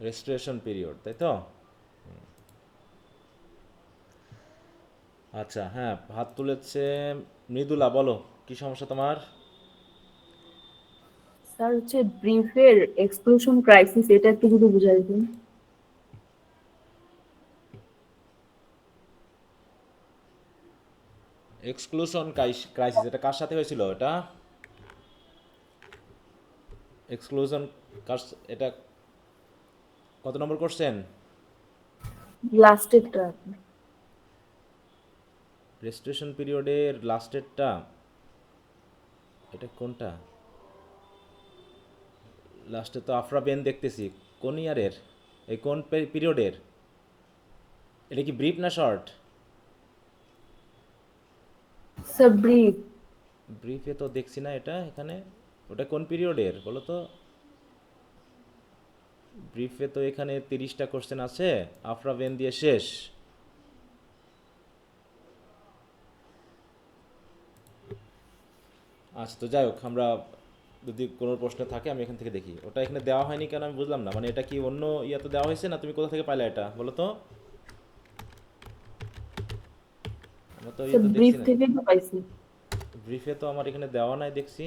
Restoration period, তাই তো? আচ্ছা, হ্যাঁ, হাত তুলেছে মৃদুলা, বলো কি সমস্যা তোমার? স্যার হচ্ছে ব্রিফের এক্সক্লুশন ক্রাইসিস, এটা একটু যদি বুঝাই দিন। এক্সক্লুশন ক্রাইসিস এটা কার সাথে হয়েছিল এটা? এক্সক্লুশন কার, এটা কত নম্বর কোশ্চেন? লাস্টেরটা। রেস্টোরেশন পিরিয়ডের লাস্টেরটা, এটা কোনটা? লাস্টে তো আফরা বেন দেখতেছি। কোন ইয়ারের, এই কোন পিরিয়ডের? এটা কি ব্রিফ না শর্ট? Sir brief. ব্রিফে তো দেখছি না এটা এখানে। ওটা কোন পিরিয়ডের বলো তো? ব্রিফে তো এখানে 30টা কোশ্চেন আছে, আফরা বেন দিয়ে শেষ। আচ্ছা, তো যাই হোক, আমরা যদি কোনো প্রশ্ন থাকে আমি এখান থেকে দেখি। ওটা এখানে দেওয়া হয়নি কেন আমি বুঝলাম না, মানে এটা কি অন্য ইয়াতে দেওয়া হয়েছে না তুমি কোথা থেকে পাইলে এটা বলো তো? আমরা তো স্যার ইয়ে তো দেখছি ব্রিফ না। থেকে তো পাইছি। ব্রিফে তো আমার এখানে দেওয়া নাই দেখছি।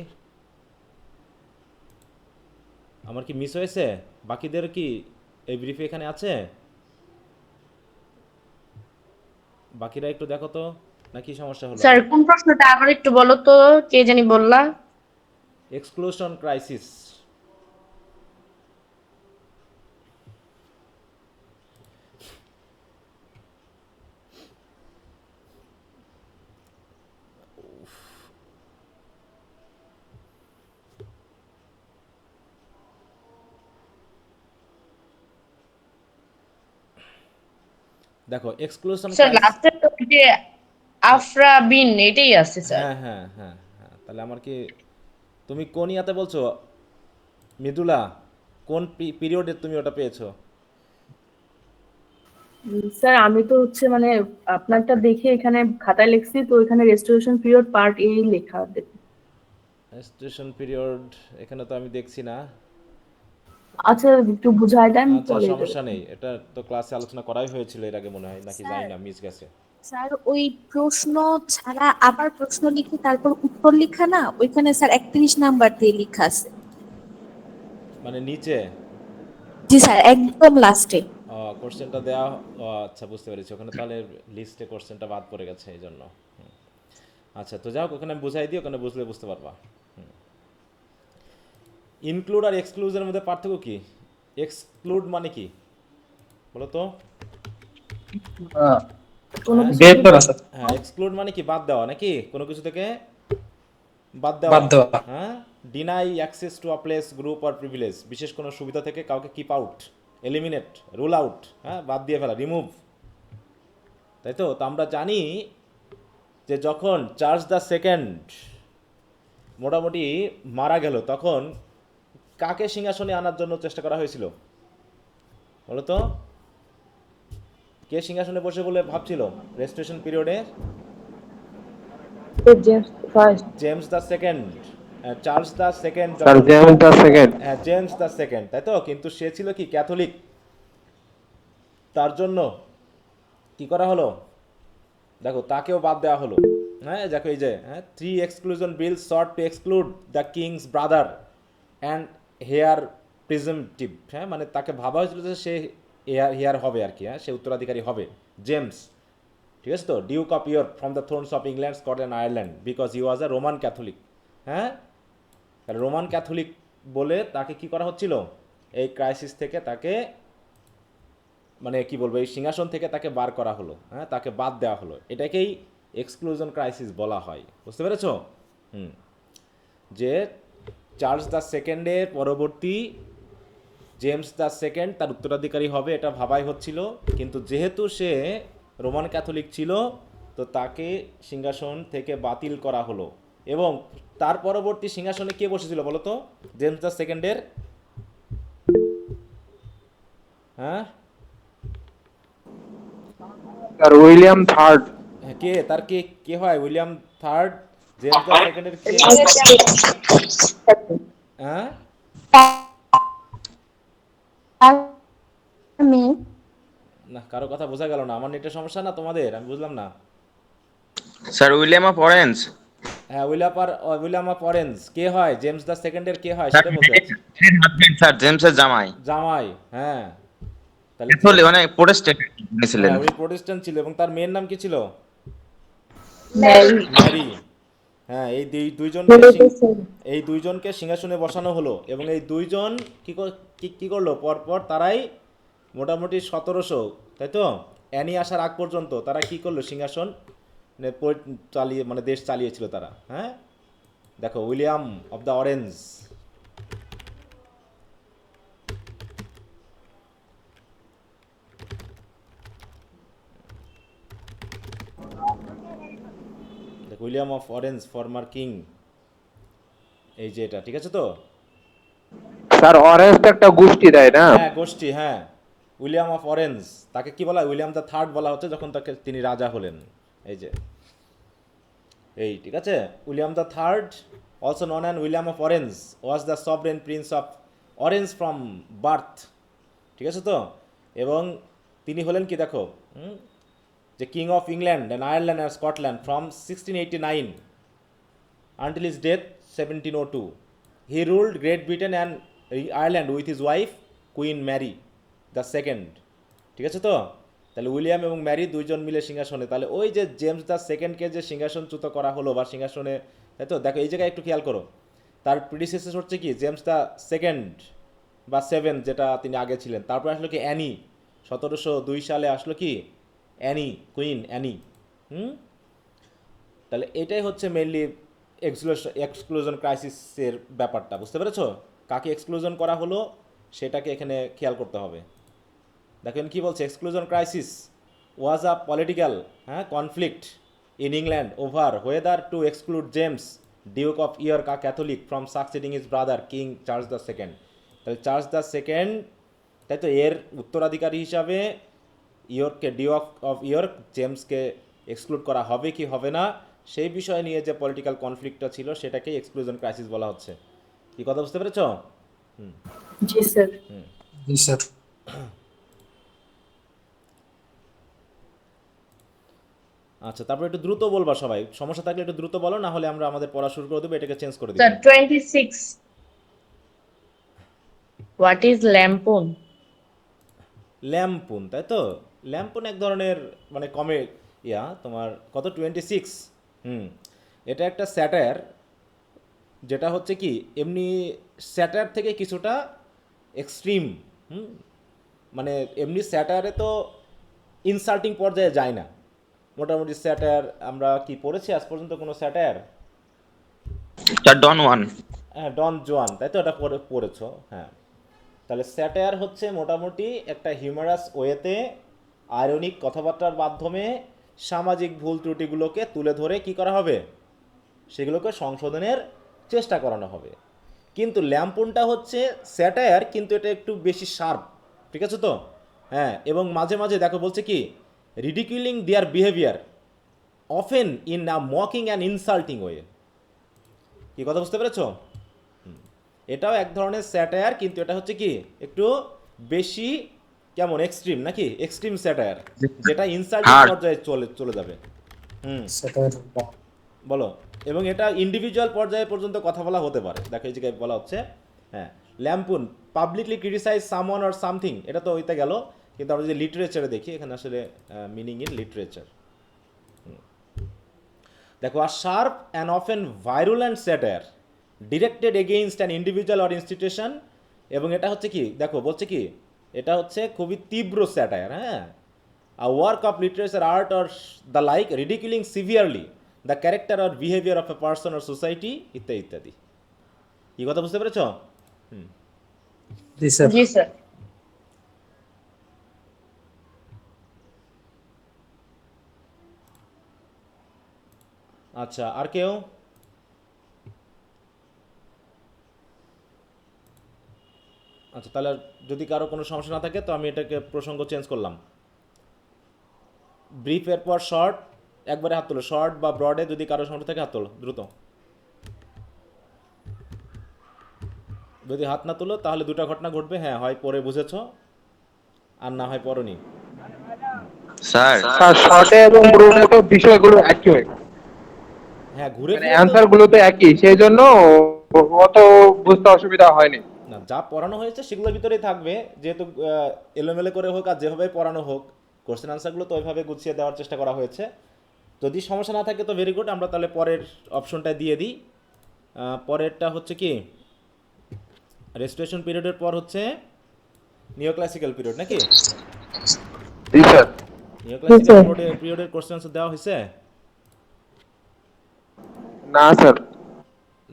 আমার কি মিস হয়েছে? বাকিদের কি এই ব্রিফে এখানে আছে? বাকিরা একটু দেখো তো, না কি সমস্যা হলো স্যার আমার? কোন প্রশ্নটা আবার একটু বলো তো, কে জানি বললা? Exclusion crisis. দেখো এক্সক্লুশন স্যার ক্রাইসিস। লাস্টের তো ওই যে আফরা বিন এটাই আছে স্যার। হ্যাঁ, হ্যাঁ, হ্যাঁ, হ্যাঁ, তাহলে আমার কি, তুমি কোন ইয়াতে বলছো মৃদুলা? কোন পিরিয়ডে তুমি ওটা পেয়েছো? স্যার আমি তো হচ্ছে মানে আপনারটা দেখে এখানে খাতায় লিখছি, তো এখানে রেস্টোরেশন পিরিয়ড পার্ট এ লেখা দেখি। স্টেশন পিরিয়ড এখানে তো আমি দেখছি না। আচ্ছা একটু বুঝাই দেন আচ্ছা, পরে এটা সমস্যা দেখুন। নেই, এটা তো ক্লাসে আলোচনা করাই হয়েছিল এর আগে মনে হয়, নাকি জানি স্যার না, মিস গেছে। স্যার ওই প্রশ্ন ছাড়া আবার প্রশ্ন লিখে তারপর উত্তর লেখা না, ওইখানে স্যার 31 নাম্বার দিয়ে লেখা আছে। মানে নিচে জি স্যার, একদম লাস্টে। কোশ্চেনটা দেওয়া, আচ্ছা বুঝতে পেরেছি, ওখানে তাহলে লিস্টে কোশ্চেনটা বাদ পড়ে গেছে এই জন্য। আচ্ছা, তো যাও, ওখানে আমি বুঝাই দিই, ওখানে বুঝলে বুঝতে পারবা। ইনক্লুড আর এক্সক্লুজের মধ্যে পার্থক্য কি? এক্সক্লুড মানে কি বলো তো? কোনো হ্যাঁ, কিছু বের থেকে। করা স্যার। হ্যাঁ, এক্সক্লুড মানে কি বাদ দেওয়া নাকি, কোনো কিছু থেকে বাদ বাদ দেওয়া। দেওয়া। হ্যাঁ, deny access to a place, group or privilege, বিশেষ কোনো সুবিধা থেকে কাউকে keep out, eliminate, rule out, হ্যাঁ, বাদ দিয়ে ফেলা, রিমুভ, তাই তো? তো আমরা জানি যে যখন চার্লস দ্য সেকেন্ড মোটামুটি মারা গেল, তখন কাকে সিংহাসনে আনার জন্য চেষ্টা করা হয়েছিল বলো তো? কে সিংহাসনে বসে বলে ভাবছিল রেস্টোরেশন পিরিয়ডে? James first. James the second, Charles the second sir যখন, জেমস দা সেকেন্ড। হ্যাঁ, জেমস দ্য সেকেন্ড, তাই তো? কিন্তু সে ছিল কি ক্যাথলিক, তার জন্য কি করা হলো, দেখো তাকেও বাদ দেওয়া হলো। হ্যাঁ, দেখো এই যে, হ্যাঁ, 3 exclusion bill sought to exclude the king's brother and heir presumptive, হ্যাঁ, মানে তাকে ভাবা হয়েছিল যে সে হেয়ার হবে আর কি, হ্যাঁ, সে উত্তরাধিকারী হবে, জেমস, ঠিক আছে তো? Duke of York from the Thrones of England, Scotland, Ireland, because he was a Roman Catholic. হ্যাঁ, রোমান ক্যাথলিক বলে তাকে কি করা হচ্ছিল, এই ক্রাইসিস থেকে তাকে, মানে কি বলবো, এই সিংহাসন থেকে তাকে বার করা হলো, হ্যাঁ, তাকে বাদ দেওয়া হলো, এটাকেই এক্সক্লুশন ক্রাইসিস বলা হয়, বুঝতে পেরেছো? হুম, যে চার্লস দ্য সেকেন্ডের পরবর্তী জেমস দ্য সেকেন্ড তার উত্তরাধিকারী হবে এটা ভাবাই হচ্ছিল, কিন্তু যেহেতু সে রোমান ক্যাথলিক ছিল, তো তাকে সিংহাসন থেকে বাতিল করা হলো। এবং তার পরবর্তী সিংহাসনে কে বসেছিল বলো তো, জেমস দ্য সেকেন্ডের? হ্যাঁ, স্যার উইলিয়াম থার্ড। হ্যাঁ, কে তার, কে কে হয় উইলিয়াম থার্ড? জেমস দ্য সেকেন্ডের কে? হ্যাঁ, আমি। না, কারো কথা বোঝা গেল না। আমার নেটের সমস্যা না তোমাদের, আমি বুঝলাম না। Sir William of orange. হ্যাঁ, উইলিয়াম অফ অরেঞ্জ কে হয়? জেমস দ্য সেকেন্ডের কে হয় স্যার সেটা বলতে চাচ্ছি। স্যার জেমসের জামাই। জামাই, হ্যাঁ। তাহলে ক্যাথলিক মানে প্রোটেস্ট্যান্ট ছিলেন। হ্যাঁ, উনি প্রোটেস্ট্যান্ট ছিল এবং তার মেয়ের নাম কি ছিল? ম্যারি। ম্যারি। হ্যাঁ, এই দুইজনকে সিংহাসনে বসানো হলো এবং এই দুইজন কি করলো পরপর তারাই মোটামুটি 1700, তাই তো, অ্যানি আসার আগ পর্যন্ত তারা কি করলো সিংহাসন চালিয়ে মানে দেশ চালিয়েছিল তারা। হ্যাঁ, দেখো উইলিয়াম অফ দ্য অরেঞ্জ। দেখো William of orange former king, এই যে এটা, ঠিক আছে তো? স্যার অরেঞ্জ তো একটা গোষ্ঠী তাই না? হ্যাঁ, গোষ্ঠী, হ্যাঁ। উইলিয়াম অফ অরেঞ্জ, তাকে কি বলা হয়? উইলিয়াম দ্য থার্ড বলা হচ্ছে যখন তিনি রাজা হলেন। এই যে এই, ঠিক আছে। William the third, also non an William of orange, was the sovereign Prince of orange from birth, ঠিক আছে তো? এবং তিনি হলেন কি দেখো, যে king of England and Ireland and Scotland from 1689 until his death 1702. He ruled Great Britain and Ireland with his wife Queen Mary the Second, ঠিক আছে তো? তাহলে উইলিয়াম এবং ম্যারি দুইজন মিলে সিংহাসনে, তাহলে ওই যে জেমস দ্য সেকেন্ডকে যে সিংহাসনচ্যুত করা হলো বা সিংহাসনে, তাই তো? দেখো এই জায়গায় একটু খেয়াল করো, তার প্রিডিসেসর হচ্ছে কি জেমস দ্য সেকেন্ড বা সেভেন, যেটা তিনি আগে ছিলেন। তারপর আসলো কি অ্যানি, 1702 সালে আসলো কি অ্যানি, কুইন অ্যানি। তাহলে এটাই হচ্ছে মেইনলি এক্সক্লুশন ক্রাইসিসের ব্যাপারটা, বুঝতে পেরেছো? কাকে এক্সক্লুশন করা হলো সেটাকে এখানে খেয়াল করতে হবে। দেখেন কি বলছে, exclusion crisis was a political conflict in England over whether two exclude James Duke of York a Catholic from সাকসিডিং his brother king Charles the second. তাহলে চার্লস দ্য সেকেন্ড, তাই তো, এর উত্তরাধিকারী হিসাবে ডিউক অফ ইয়র্ক জেমসকে এক্সক্লুড করা হবে কি হবে না, সেই বিষয় নিয়ে যে পলিটিক্যাল কনফ্লিক্টটা ছিল সেটাকে এক্সক্লুশন ক্রাইসিস বলা হচ্ছে। কি কথা বুঝতে পেরেছো? জি স্যার। জি স্যার। আচ্ছা, তারপর একটু দ্রুত বলবা সবাই, সমস্যা থাকলে একটু দ্রুত বলো, না হলে আমরা আমাদের পড়া শুরু করে দেবো, এটাকে চেঞ্জ করে দেবো। Sir 26, what is lampoon? Lampoon, তাই তো? ল্যাম্পুন এক ধরনের মানে তোমার কত 26, এটা একটা স্যাটায়ার, যেটা হচ্ছে কি এমনি স্যাটায়ার থেকে কিছুটা এক্সট্রিম। মানে এমনি স্যাটায়ারে তো ইনসাল্টিং পর্যায়ে যায় না। মোটামুটি স্যাটায়ার আমরা কি পড়েছি আজ পর্যন্ত কোনো স্যাটায়ার? স্যার ডন ওয়ান। হ্যাঁ, ডন জোয়ান, তাই তো? এটা পড়েছো, হ্যাঁ। তাহলে স্যাটায়ার হচ্ছে মোটামুটি একটা হিউমারাস ওয়েতে আয়রনিক কথাবার্তার মাধ্যমে সামাজিক ভুল ত্রুটিগুলোকে তুলে ধরে কি করা হবে, সেগুলোকে সংশোধনের চেষ্টা করানো হবে। কিন্তু ল্যাম্পুনটা হচ্ছে স্যাটায়ার, কিন্তু এটা একটু বেশি শার্প, ঠিক আছে তো? হ্যাঁ, এবং মাঝে মাঝে দেখো বলছে কি ridiculing their behaviour often in a mocking and insulting way. কি কথা বুঝতে পেরেছো? এটাও এক ধরনের স্যাটায়ার, কিন্তু এটা হচ্ছে কি একটু বেশি কেমন এক্সট্রিম, নাকি এক্সট্রিম স্যাটায়ার, যেটা ইনসাল্টিং পর্যায়ে চলে যাবে। বলো। এবং এটা ইন্ডিভিজুয়াল পর্যায়ে পর্যন্ত কথা বলা হতে পারে। দেখো এই জায়গায় বলা হচ্ছে, হ্যাঁ, lampoon publicly criticise someone or something, এটা তো ওইতে গেল। কিন্তু আমরা যদি লিটারেচারে দেখি, এখানে আসলে মিনিং ইন লিটারেচার, দেখো আর sharp and often virulent satire directed against an individual or institution. এবং এটা হচ্ছে কি দেখো বলছে কি এটা হচ্ছে খুবই তীব্র স্যাটায়ার, হ্যাঁ, a work of literature art or the like ridiculing severely the character or behaviour of a person or society, ইত্যাদি ইত্যাদি। কি কথা বুঝতে পেরেছ? জি স্যার। জি স্যার। আচ্ছা, আর কেউ? আচ্ছা, তাহলে যদি কারো কোনো সমস্যা না থাকে তো আমি এটাকে প্রসঙ্গ চেঞ্জ করলাম। ব্রিফের পর শর্ট, একবারে হাত তোলো। শর্ট বা ব্রডে যদি কারো সমস্যা থাকে হাত তোলো দ্রুত। যদি হাত না তোলো তাহলে দুটো ঘটনা ঘটবে, হ্যাঁ, হয় পরে বুঝেছো, আর না হয় পড়নি। স্যার স্যার শর্টে এবং ব্রুটে তো বিষয়গুলো একই, হ্যাঁ, ঘুরে মানে ফিরে তো অ্যান্সার গুলো তো একই, সেই জন্য অত বুঝতে অসুবিধা হয়নি। না, যা পড়ানো হয়েছে সেগুলোর ভিতরেই থাকবে, যেহেতু এলোমেলো করে হোক আর যেভাবে পড়ানো হোক কোশ্চেন আনসারগুলো তো ওইভাবে গুছিয়ে দেওয়ার চেষ্টা করা হয়েছে। যদি সমস্যা না থাকে তো ভেরি গুড, আমরা তাহলে পরের অপশনটা দিয়ে দিই। পরেরটা হচ্ছে কি, রেস্টোরেশন পিরিয়ডের পর হচ্ছে নিও ক্লাসিক্যাল পিরিয়ড নাকি? জি স্যার। নিও ক্লাসিক্যাল পিরিয়ডের কোশ্চেন আনসার দেওয়া হয়েছে? না স্যার।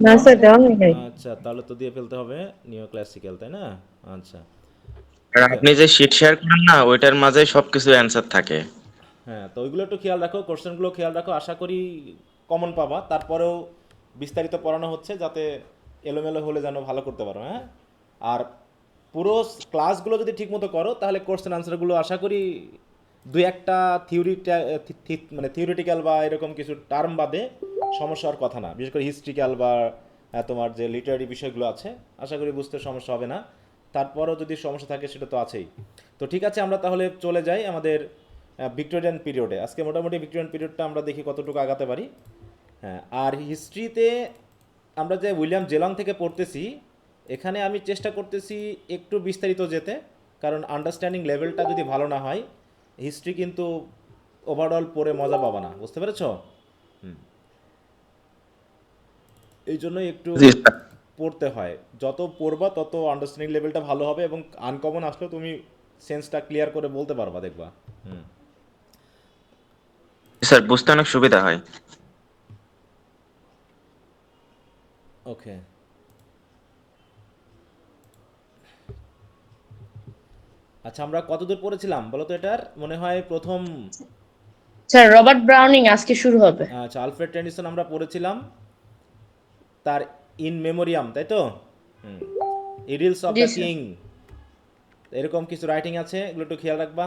না স্যার, দেওয়া হয় নাই। আচ্ছা, তাহলে তো দিয়ে ফেলতে হবে নিও ক্লাসিক্যাল, তাই না? আচ্ছা, আর ওকে। আপনি যে শিট শেয়ার করেন না ওইটার মাঝে সবকিছু অ্যান্সার থাকে। হ্যাঁ, তো ওইগুলো একটু খেয়াল রাখো, কোশ্চেনগুলো খেয়াল রাখো, আশা করি কমন পাবা। তারপরেও বিস্তারিত পড়ানো হচ্ছে যাতে এলোমেলো হলে যেন ভালো করতে পারো, হ্যাঁ। আর পুরো ক্লাসগুলো যদি ঠিকমতো করো তাহলে কোশ্চেন আনসারগুলো আশা করি দুই একটা মানে থিওরিটিক্যাল বা এরকম কিছু টার্ম বাদে সমস্যা হওয়ার কথা না, বিশেষ করে হিস্ট্রিক্যাল বা তোমার যে লিটারারি বিষয়গুলো আছে আশা করি বুঝতে সমস্যা হবে না। তারপরও যদি সমস্যা থাকে সেটা তো আছেই। তো ঠিক আছে, আমরা তাহলে চলে যাই আমাদের ভিক্টোরিয়ান পিরিয়ডে। আজকে মোটামুটি ভিক্টোরিয়ান পিরিয়ডটা আমরা দেখি কতটুকু আগাতে পারি। হ্যাঁ, আর হিস্ট্রিতে আমরা যে উইলিয়াম জেলং থেকে পড়তেছি, এখানে আমি চেষ্টা করতেছি একটু বিস্তারিত যেতে, কারণ আন্ডারস্ট্যান্ডিং লেভেলটা যদি ভালো না হয় হিস্ট্রি কিন্তু ওভারঅল পড়ে মজা পাবা না, বুঝতে পেরেছ? এই জন্যই একটু জি স্যার। পড়তে হয়, যত পড়বা তত আন্ডারস্ট্যান্ডিং লেভেলটা ভালো হবে এবং আনকমন আসলেও তুমি সেন্সটা ক্লিয়ার করে বলতে পারবা, দেখবা। হুম, স্যার বুঝতে অনেক সুবিধা হয়। ওকে। আচ্ছা, আমরা কতদূর পড়েছিলাম বলো তো? এটার মনে হয় প্রথম, স্যার রবার্ট ব্রাউনিং আজকে শুরু হবে। আচ্ছা, আলফ্রেড টেনিসন আমরা পড়েছিলাম তার ইন মেমোরিয়াম, তাই তো? হুম, ইডিলস অফ জি দ্য স্যার। কিং, এরকম কিছু রাইটিং আছে, এগুলো একটু খেয়াল রাখবা।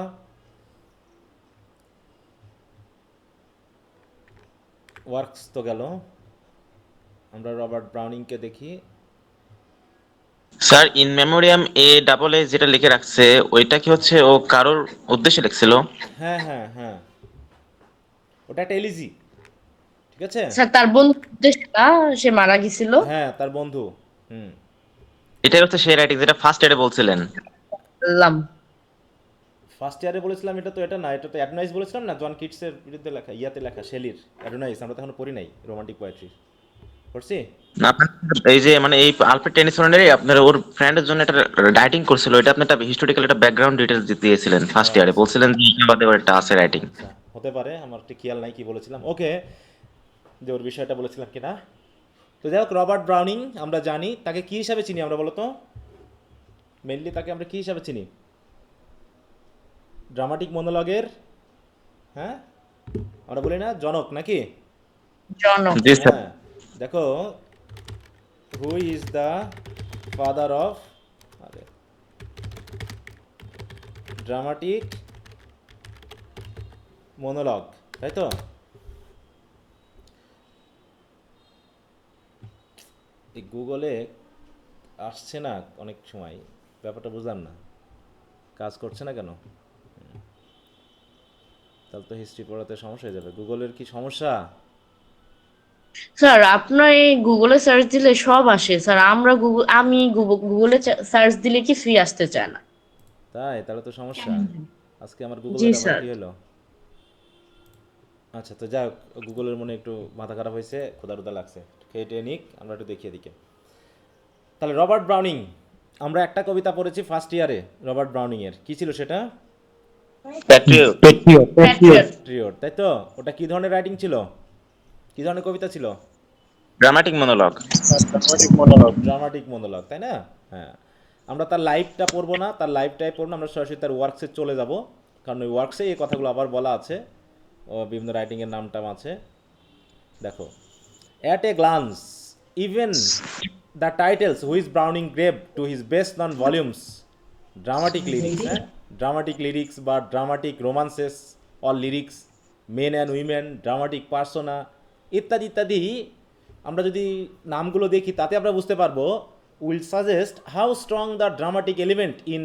ওয়ার্কস তো গেল, আমরা রবার্ট ব্রাউনিংকে দেখি। Sir in memoriam A double A যেটা লিখে রাখছে ওইটা কি হচ্ছে ও কারোর উদ্দেশ্যে লিখছিল? হ্যাঁ হ্যাঁ হ্যাঁ, ওটা একটা এলিজি, ঠিক আছে? স্যার তার বন্ধু উদ্দেশ্যটা, সে মারা গেছিল। হ্যাঁ, তার বন্ধু। হুম, এটাই হচ্ছে সেই রাইটিং যেটা ফার্স্ট ইয়ারে বলছিলেন। বললাম। ফার্স্ট ইয়ারে বলেছিলাম, এটা তো এটা না, এটা তো অ্যাডোনাইস বলেছিলাম না, জন কিটসের বিরুদ্ধে লেখা, ইয়াতে লেখা, শেলির অ্যাডোনাইস। আমরা তো এখনো পড়ি নাই রোমান্টিক পোয়েট্রি, পড়ছি? না, এই যে মানে এই আলফ্রেড টেনিসনের আপনার ওর ফ্রেন্ডের জন্য একটা রাইটিং করছিল, এটা আপনি একটা হিস্টোরিক্যাল একটা ব্যাকগ্রাউন্ড ডিটেইলস দিয়েছিলেন ও ফার্স্ট ইয়ারে, আচ্ছা বলছিলেন যে এটা বাদে ওর একটা আছে রাইটিং। আচ্ছা, হতে পারে, আমার ঠিক খেয়াল নাই কি বলেছিলাম। ওকে, যে ওর বিষয়টা বলেছিলাম কিনা। তো যাই হোক, রবার্ট ব্রাউনিং আমরা জানি, তাকে কি হিসাবে চিনি আমরা বলো তো? মেনলি তাকে আমরা কি হিসাবে চিনি? ড্রামাটিক মনোলগের, হ্যাঁ, আমরা বলি না জনক নাকি? জনক। জি স্যার। হ্যাঁ, দেখো, who is the father of dramatic monologue, তাই তো? এই গুগলে আসছে না অনেক সময়, ব্যাপারটা বুঝলাম না, কাজ করছে না কেন? তাহলে তো হিস্ট্রি পড়াতে সমস্যা হয়ে যাবে। গুগলের কি সমস্যা? স্যার আপনার এই গুগলে সার্চ দিলে সব আসে স্যার, আমি গুগলে সার্চ দিলে কি ফ্রি আসতে চায় না। তাই? তাহলে তো সমস্যা। আজকে আমার জি গুগলের আবার স্যার। কি হলো? আচ্ছা, তো যাই হোক, গুগলের মনে একটু মাথা খারাপ হয়েছে, ক্ষুধা লাগছে, খেয়ে টেয়ে নিক, আমরা একটু দেখিয়ে দিকে। তাহলে রবার্ট ব্রাউনিং, আমরা একটা কবিতা পড়েছি ফার্স্ট ইয়ারে রবার্ট ব্রাউনিংয়ের, কি ছিল সেটা? প্যাট্রিয়ট। প্যাট্রিয়ট। ট্রিয়ট, তাই তো? ওটা কি ধরনের রাইটিং ছিল, কি ধরনের কবিতা ছিল? Dramatic monologue. ড্রামাটিক মনোলগ, তাই না? হ্যাঁ, আমরা তার লাইভটা পড়বো না, তার লাইভটাই পড়বো না, আমরা সরাসরি তার ওয়ার্কসে চলে যাব, কারণ ওই ওয়ার্কসে এই কথাগুলো আবার বলা আছে, ও বিভিন্ন রাইটিংয়ের নাম টাম আছে। দেখো, at a glance even the titles which Browning gave to his best known volumes, dramatic lyrics, হ্যাঁ, ড্রামাটিক লিরিক্স বা dramatic romances or lyrics, men and women, dramatic personae, ইত্যাদি ইত্যাদি, আমরা যদি নামগুলো দেখি তাতে আমরা বুঝতে পারবো will suggest how strong the dramatic element in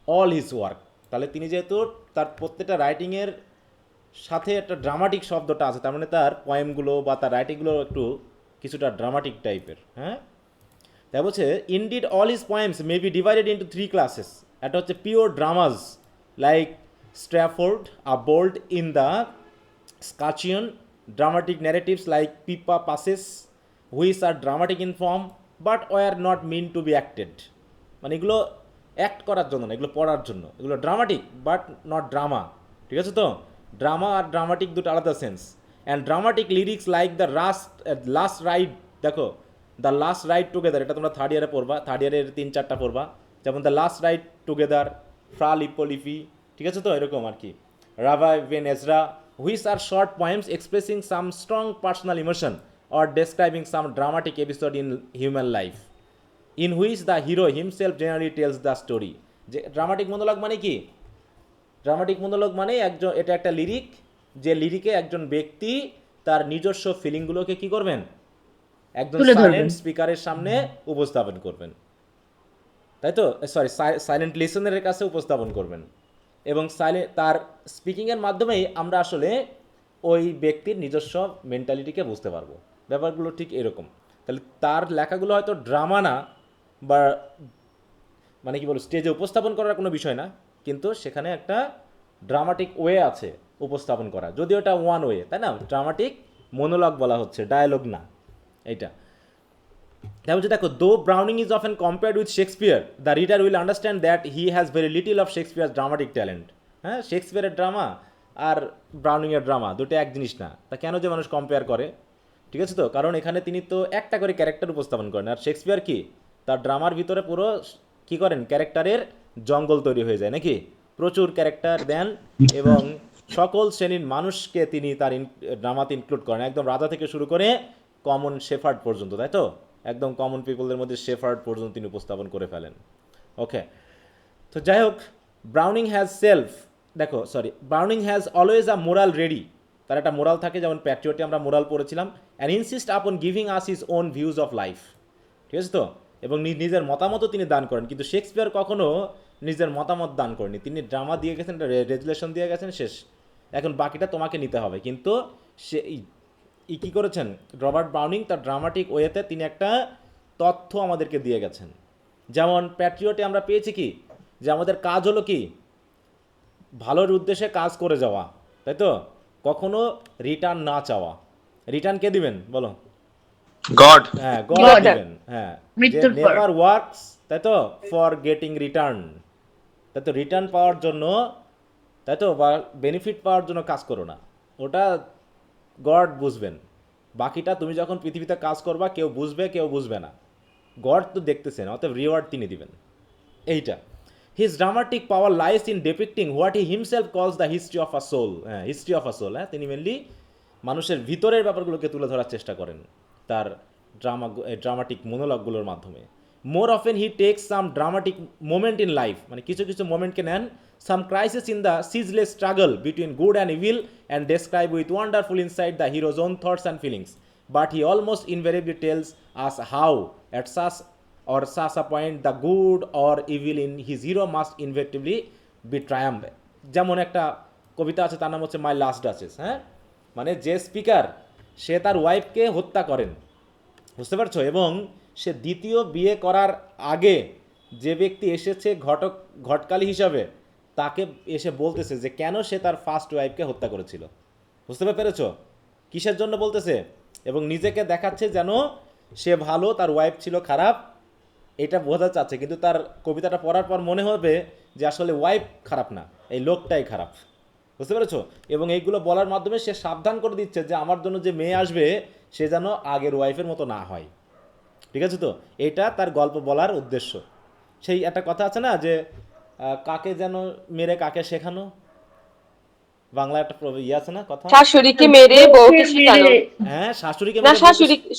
all his work. তাহলে তিনি যেহেতু তার প্রত্যেকটা রাইটিংয়ের সাথে একটা ড্রামাটিক শব্দটা আছে, তার মানে তার পয়েমগুলো বা তার রাইটিংগুলো একটু কিছুটা ড্রামাটিক টাইপের, হ্যাঁ। তাই বলছে indeed all his poems may be divided into 3 classes. একটা হচ্ছে pure dramas like Strafford a blot in the scutcheon, dramatic narratives like Pippa passes which are dramatic in form but were not meant to be acted. মানে এগুলো act করার জন্য না, এগুলো পড়ার জন্য। এগুলো ড্রামাটিক বাট নট ড্রামা, ঠিক আছে তো? ড্রামা আর ড্রামাটিক দুটো আলাদা sense. And dramatic lyrics like the last ride, দেখো দ্য লাস্ট রাইড টুগেদার, এটা তোমরা থার্ড ইয়ারে পড়বা, থার্ড ইয়ারের 3-4টা পড়বা, যেমন দ্য লাস্ট রাইড টুগেদার, ফ্রা লিপোলিপি, ঠিক আছে তো? এরকম আর কি। Rabha even Ezra, which are short poems expressing some strong personal emotion or describing some dramatic episode in human life in which the hero himself generally tells the story. যে dramatic monologue মানে কি? Dramatic monologue মানে এটা একটা lyric, যে লিরিকে একজন ব্যক্তি তার নিজস্ব ফিলিংগুলোকে কি করবেন? একজন তুলে ধরবেন। সাইলেন্ট স্পিকারের সামনে উপস্থাপন করবেন, তাই তো? সরি, সাইলেন্ট লিসনারের কাছে উপস্থাপন করবেন, এবং তার স্পিকিংয়ের মাধ্যমেই আমরা আসলে ওই ব্যক্তির নিজস্ব মেন্টালিটিকে বুঝতে পারবো। ব্যাপারগুলো ঠিক এরকম। তাহলে তার লেখাগুলো হয়তো ড্রামা না, বা মানে কি বলবো, স্টেজে উপস্থাপন করার কোনো বিষয় না, কিন্তু সেখানে একটা ড্রামাটিক ওয়ে আছে উপস্থাপন করা, যদিও এটা ওয়ান ওয়ে, তাই না? ড্রামাটিক মনোলগ বলা হচ্ছে, ডায়ালগ না এইটা। তাই বলছে দেখো, দো Browning is often compared with Shakespeare, the reader will understand that he has very little of Shakespeare dramatic talent. হ্যাঁ, শেক্সপিয়ারের ড্রামা আর ব্রাউনিংয়ের ড্রামা দুটো এক জিনিস না। তা কেন যে মানুষ কম্পেয়ার করে, ঠিক আছে তো? কারণ এখানে তিনি তো একটা করে ক্যারেক্টার উপস্থাপন করেন, আর শেক্সপিয়ার কি তার ড্রামার ভিতরে পুরো কি করেন, ক্যারেক্টারের জঙ্গল তৈরি হয়ে যায় নাকি, প্রচুর ক্যারেক্টার দেন এবং সকল শ্রেণীর মানুষকে তিনি তার ড্রামাতে ইনক্লুড করেন, একদম রাজা থেকে শুরু করে কমন শেফার্ড পর্যন্ত, তাই তো? একদম কমন পিপলদের মধ্যে শেফার্ড পর্যন্ত তিনি উপস্থাপন করে ফেলেন। ওকে, তো যাই হোক, Browning has Browning has always a moral ready. তার একটা মোরাল থাকে, যেমন প্যাট্রিয়টে আমরা মোরাল পড়েছিলাম। অ্যান্ড ইনসিস্ট আপন giving us his own views of life, ঠিক আছে তো? এবং নিজের মতামতও তিনি দান করেন, কিন্তু শেক্সপিয়ার কখনো নিজের মতামত দান করেনি। তিনি ড্রামা দিয়ে গেছেন, রেজুলেশন দিয়ে গেছেন, শেষ, এখন বাকিটা তোমাকে নিতে হবে। কিন্তু সে কী করেছেন রবার্ট ব্রাউনিং, তার ড্রামাটিক ওয়েতে তিনি একটা তথ্য আমাদেরকে দিয়ে গেছেন। যেমন প্যাট্রিয়টে আমরা পেয়েছি কি, যে আমাদের কাজ হলো কি, ভালোর উদ্দেশ্যে কাজ করে যাওয়া, তাই তো? কখনো রিটার্ন না চাওয়া। রিটার্ন কে দিবেন বলো? গড। হ্যাঁ, গড God দিবেন। হ্যাঁ, মৃত্যুর পর। নেভার ওয়ার্কস, তাই তো, ফর গেটিং রিটার্ন, তাই তো? রিটার্ন পাওয়ার জন্য, তাই তো, বা বেনিফিট পাওয়ার জন্য কাজ করো না, ওটা গড বুঝবেন। বাকিটা তুমি যখন পৃথিবীতে কাজ করবা, কেউ বুঝবে কেউ বুঝবে না, গড তো দেখতেছেন, অতএব রিওয়ার্ড তিনি দিবেন। এইটা his dramatic power lies in depicting what he himself calls the history of a soul. হ্যাঁ, হিস্ট্রি অফ আ সোল। হ্যাঁ, তিনি মেনলি মানুষের ভিতরের ব্যাপারগুলোকে তুলে ধরার চেষ্টা করেন তার ড্রামাটিক মনোলগগুলোর মাধ্যমে। More often he takes some dramatic moment in life, মানে কিছু কিছু মোমেন্টকে নেন, some crisis in the ceaseless struggle between good and evil, and describe with wonderful insight the hero's own thoughts and feelings, but he almost invariably tells us how at such a point the good or evil in his hero must inevitably be triumph. যেমন একটা কবিতা আছে, তার নাম হচ্ছে মাই last duchess. হ্যাঁ, মানে যে speaker, সে তার ওয়াইফকে হত্যা করেন, বুঝতে পারছো? এবং সে দ্বিতীয় বিয়ে করার আগে যে ব্যক্তি এসেছে ঘটকালি হিসাবে, তাকে এসে বলতেছে যে কেন সে তার ফার্স্ট ওয়াইফকে হত্যা করেছিল। বুঝতে পেরেছো কিসের জন্য বলতেছে? এবং নিজেকে দেখাচ্ছে যেন সে ভালো, তার ওয়াইফ ছিল খারাপ, এটা বোঝা যাচ্ছে। কিন্তু তার কবিতাটা পড়ার পর মনে হবে যে আসলে ওয়াইফ খারাপ না, এই লোকটাই খারাপ। বুঝতে পেরেছো? এবং এইগুলো বলার মাধ্যমে সে সাবধান করে দিচ্ছে যে আমার জন্য যে মেয়ে আসবে সে যেন আগের ওয়াইফের মতো না হয়, ঠিক আছে তো? এটা তার গল্প বলার উদ্দেশ্য। সেই একটা কথা আছে না, যে কাকে যেন মেরে কাকে শেখানো, বাংলা একটা আছে না কথা, শাশুড়িকে মেরে বউকে শেখানো। হ্যাঁ, শাশুড়িকে না, মেরে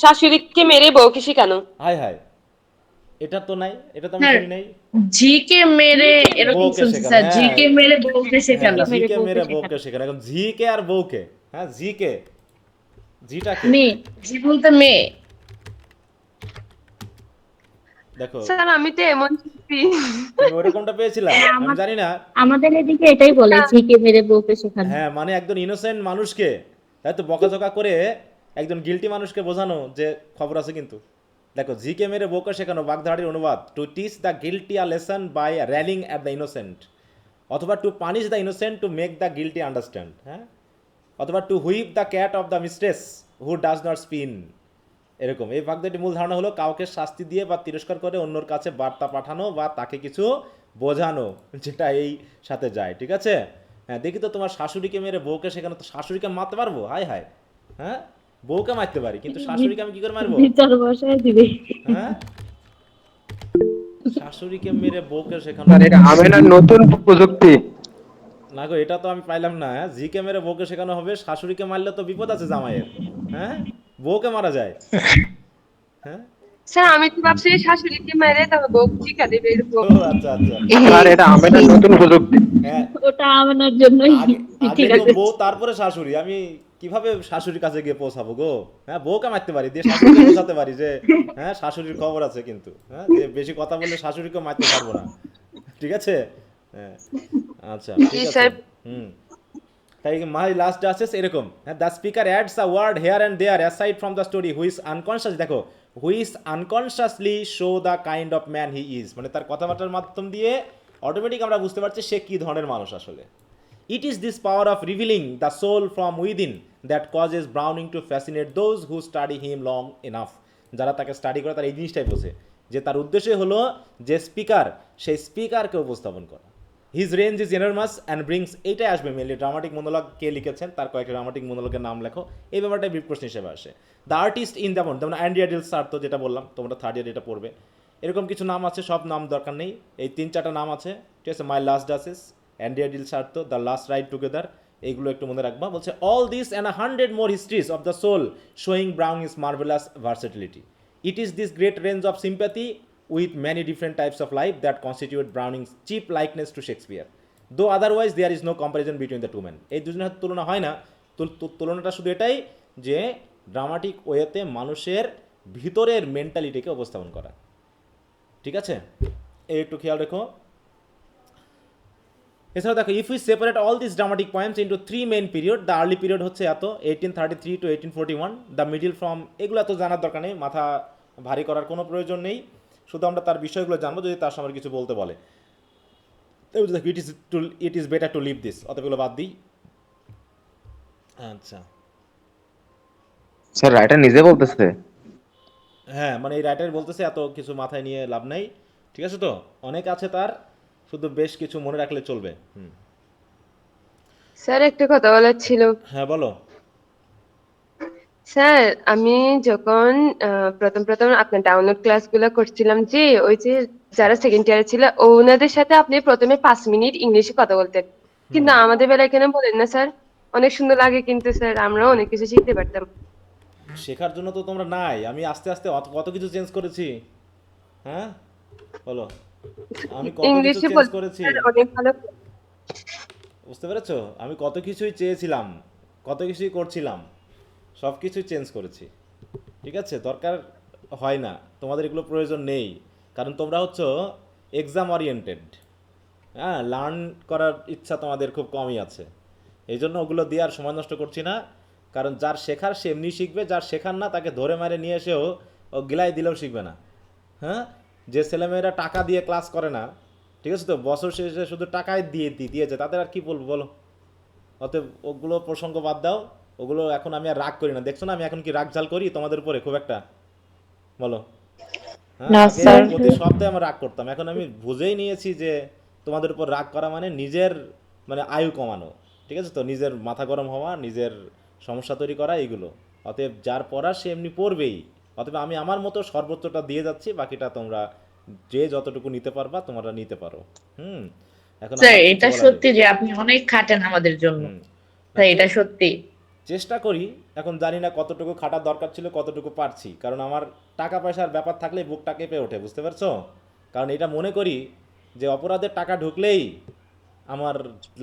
শাশুড়িকে মেরে বউকে শেখানো। হায় হায়, এটা তো নাই, এটা তো আমি হ্যাঁ, শুনি নাই। ঝিকে মেরে এরকম বউকে শুনছি শেখানো, স্যার, হ্যাঁ। ঝিকে মেরে বউকে শেখানো। হ্যাঁ, ঝিকে মেরে বউকে শেখানো। এখন ঝিকে আর বউকে, হ্যাঁ, ঝিটা কে? মেয়ে, ঝি বলতে মেয়ে। দেখো স্যার আমি তো এমন শিল্পী। তুমি ওরকমটা পেয়েছিলা, আমি জানি না। আমাদের এদিকে এটাই বলে, ঝিকে মেরে বউকে শেখানো। হ্যাঁ, মানে একজন ইনোসেন্ট মানুষকে তাই তো বকাঝকা করে একজন গিল্টি মানুষকে বোঝানো যে খবর আছে কিন্তু। দেখো, ঝিকে মেরে বোকা শেখানো বাগধারাটির অনুবাদ, to teach the guilty a lesson by railing at the innocent, অথবা to punish the innocent to make the guilty understand, হ্যাঁ, অথবা to whip the cat of the mistress who does not spin. এরকম এই বাগধারাটির মূল ধারণা হলো কাউকে শাস্তি দিয়ে বা তিরস্কার করে অন্যর কাছে বার্তা পাঠানো বা তাকে কিছু বোঝানো, যেটা এই সাথে যায়। ঠিক আছে? হ্যাঁ, দেখি তো তোমার শাশুড়িকে মেরে বউকে শেখানো, তো শাশুড়িকে মারতে পারবো? হায় হায়, হ্যাঁ, বউকে মারতে পারি কিন্তু শাশুড়িকে আমি কি করে মারবো? বিচার বসায় দিবে। হ্যাঁ, শাশুড়িকে মেরে বউকে শেখানো স্যার এটা আমেনার নতুন প্রযুক্তি। না গো, এটা তো আমি পাইলাম না। হ্যাঁ, জিকে মেরে বউকে শেখানো হবে, শাশুড়িকে মারলে তো বিপদ আছে জামাইয়ের। হ্যাঁ, বউকে মারা যায়। হ্যাঁ, স্যার আমি তো ভাবছি শাশুড়িকে মেরে তারপর বউ শিক্ষা দেবে এরকম। ও আচ্ছা আচ্ছা। স্যার এটা আমেনার নতুন প্রযুক্তি। হ্যাঁ, ওটা আমার জন্যই। আগে আগে ঠিক তো আছে। বউ তারপরে শাশুড়ি, আমি কিভাবে শাশুড়ির কাছে গিয়ে পৌঁছাবো গো? হ্যাঁ, বউকে মারতে পারি, দিয়ে শাশুড়িকে বোঝাতে পারি যে হ্যাঁ শাশুড়ির খবর আছে কিন্তু, হ্যাঁ, যে বেশি কথা বললে শাশুড়িকে মারতে পারবো না। ঠিক আছে? হ্যাঁ, আচ্ছা ঠিক জি আছে। স্যার। হুম, তাই মাই লাস্ট জাস্টিস এরকম, হ্যাঁ, the speaker adds a word here and there aside from the story which unconscious, দেখো, which unconsciously show the kind of man he is, মানে তার কথাবার্তার মাধ্যম দিয়ে অটোমেটিক আমরা বুঝতে পারছি সে কী ধরনের মানুষ আসলে। It is this power of revealing the soul from within that causes Browning to fascinate those who study him long enough. যারা তাকে স্টাডি করে তারা এই জিনিসটাই বোঝে যে তার উদ্দেশ্য হলো যে স্পিকার, সেই স্পিকারকে উপস্থাপন করা। His range is enormous and brings, এইটাই আসবে মেনলি। ড্রামাটিক মনোলগ কে লিখেছেন, তার কয়েকটা ড্রামাটিক মনোলগের নাম লেখো, এই ব্যাপারটাই বিগ প্রশ্ন হিসেবে আসে। দ্য আর্টিস্ট ইন যেমন যেমন অ্যান্ড্রিয়া ডিল সার্তো, যেটা বললাম তোমরা থার্ড ইয়ার এটা পড়বে, এরকম কিছু নাম আছে, সব নাম দরকার নেই, এই 3-4টা নাম আছে। ঠিক আছে? My last duchess, Andrea del Sarto, the last ride together, এইগুলো একটু মনে রাখবা। বলছে all this and 100 more histories of the soul showing Brown is marvellous versatility. It is this great range of sympathy with many different types of life that constitute Browning's cheap likeness to Shakespeare. Though otherwise there is no comparison between the two men. এই দুজনের তুলনা হয় না, তুলনাটা শুধু এটাই যে dramatic ওয়েতে মানুষের ভিতরের মেন্টালিটিকে উপস্থাপন করা। ঠিক আছে? এই একটু খেয়াল রেখো। এছাড়া দেখো, if we separate all this dramatic points into 3 main period, the early period হচ্ছে এত 1833 টু 1841, দ্য মিডিল ফ্রম, এগুলো এত জানার দরকার নেই, মাথা ভারী করার কোনো প্রয়োজন নেই, শুধু আমরা তার বিষয়গুলো জানবো যদি তার সামনে কিছু বলতে বলে। It is better to leave this, অতএব এগুলো বাদ দিই। আচ্ছা, স্যার রাইটার নিজে বলতেছে। হ্যাঁ, মানে এই রাইটার বলতেছে এত কিছু মাথায় নিয়ে লাভ নাই। ঠিক আছে? তো অনেক আছে তার, শুধু বেশ কিছু মনে রাখলে চলবে। হুম, স্যার একটা কথা বলার ছিল। হ্যাঁ বলো। স্যার আমি যখন প্রথম প্রথম আপনার ডাউনলোড ক্লাসগুলো করছিলাম, যে ওই যে যারা সেকেন্ড ইয়ারে ছিল ওনাদের সাথে আপনি প্রথমে 5 মিনিট ইংলিশে কথা বলতেন, কিন্তু আমাদের বেলায় কেন বলেন না স্যার? অনেক সুন্দর লাগে কিন্তু স্যার, আমরাও অনেক কিছু শিখতে পারতাম। শেখার জন্য তো তোমরা নাই, আমি আস্তে আস্তে কত কিছু চেঞ্জ করেছি। হ্যাঁ বলো, আমি কত কিছু ইংলিশে চেঞ্জ বলতে করেছি, স্যার অনেক ভালো। বুঝতে পেরেছো? আমি কত কিছুই চেয়েছিলাম, কত কিছুই করছিলাম, সব কিছুই চেঞ্জ করেছি। ঠিক আছে? দরকার হয় না, তোমাদের এগুলো প্রয়োজন নেই, কারণ তোমরা হচ্ছে এক্সাম ওরিয়েন্টেড। হ্যাঁ, লার্ন করার ইচ্ছা তোমাদের খুব কমই আছে, এই জন্য ওগুলো দিয়ে আর সময় নষ্ট করছি না। কারণ যার শেখার সে এমনি শিখবে, যার শেখার না তাকে ধরে মারে নিয়ে এসেও ও গিলাই দিলেও শিখবে না। হ্যাঁ, যে ছেলেমেয়েরা টাকা দিয়ে ক্লাস করে না, ঠিক আছে, তো বছর শেষে শুধু টাকায় দিয়েছে, তাদের আর কি বলবো বলো? অতএব ওগুলো প্রসঙ্গ বাদ দাও, ওগুলো এখন আমি আর রাগ করি না। দেখছো না আমি এখন কি রাগ ঝাল করি তোমাদের উপরে খুব একটা? বলো। হ্যাঁ, না, আগে স্যার। প্রতি সপ্তাহে আমরা রাগ করতাম, এখন আমি বুঝেই নিয়েছি যে তোমাদের উপর রাগ করা মানে নিজের মানে আয়ু কমানো। ঠিক আছে? তো নিজের মাথা গরম হওয়া, নিজের সমস্যা তৈরি করা, এইগুলো। অতএব যার পড়ার সে এমনি পড়বেই। অতএব আমি আমার মতো সর্বোচ্চটা দিয়ে যাচ্ছি, বাকিটা তোমরা যে যতটুকু নিতে পারবা তোমরা নিতে পারো। হুম, এখন স্যার আমার কিছু এটা বলার নেই। সত্যি যে আপনি অনেক খাটেন আমাদের জন্য, হুম, স্যার এটা সত্যি। চেষ্টা করি, এখন জানি না কতটুকু খাটার দরকার ছিল, কতটুকু পারছি, কারণ আমার টাকা পয়সার ব্যাপার থাকলে বুকটা কেঁপে ওঠে, বুঝতে পারছো? কারণ এটা মনে করি যে অপরাধের টাকা ঢুকলেই আমার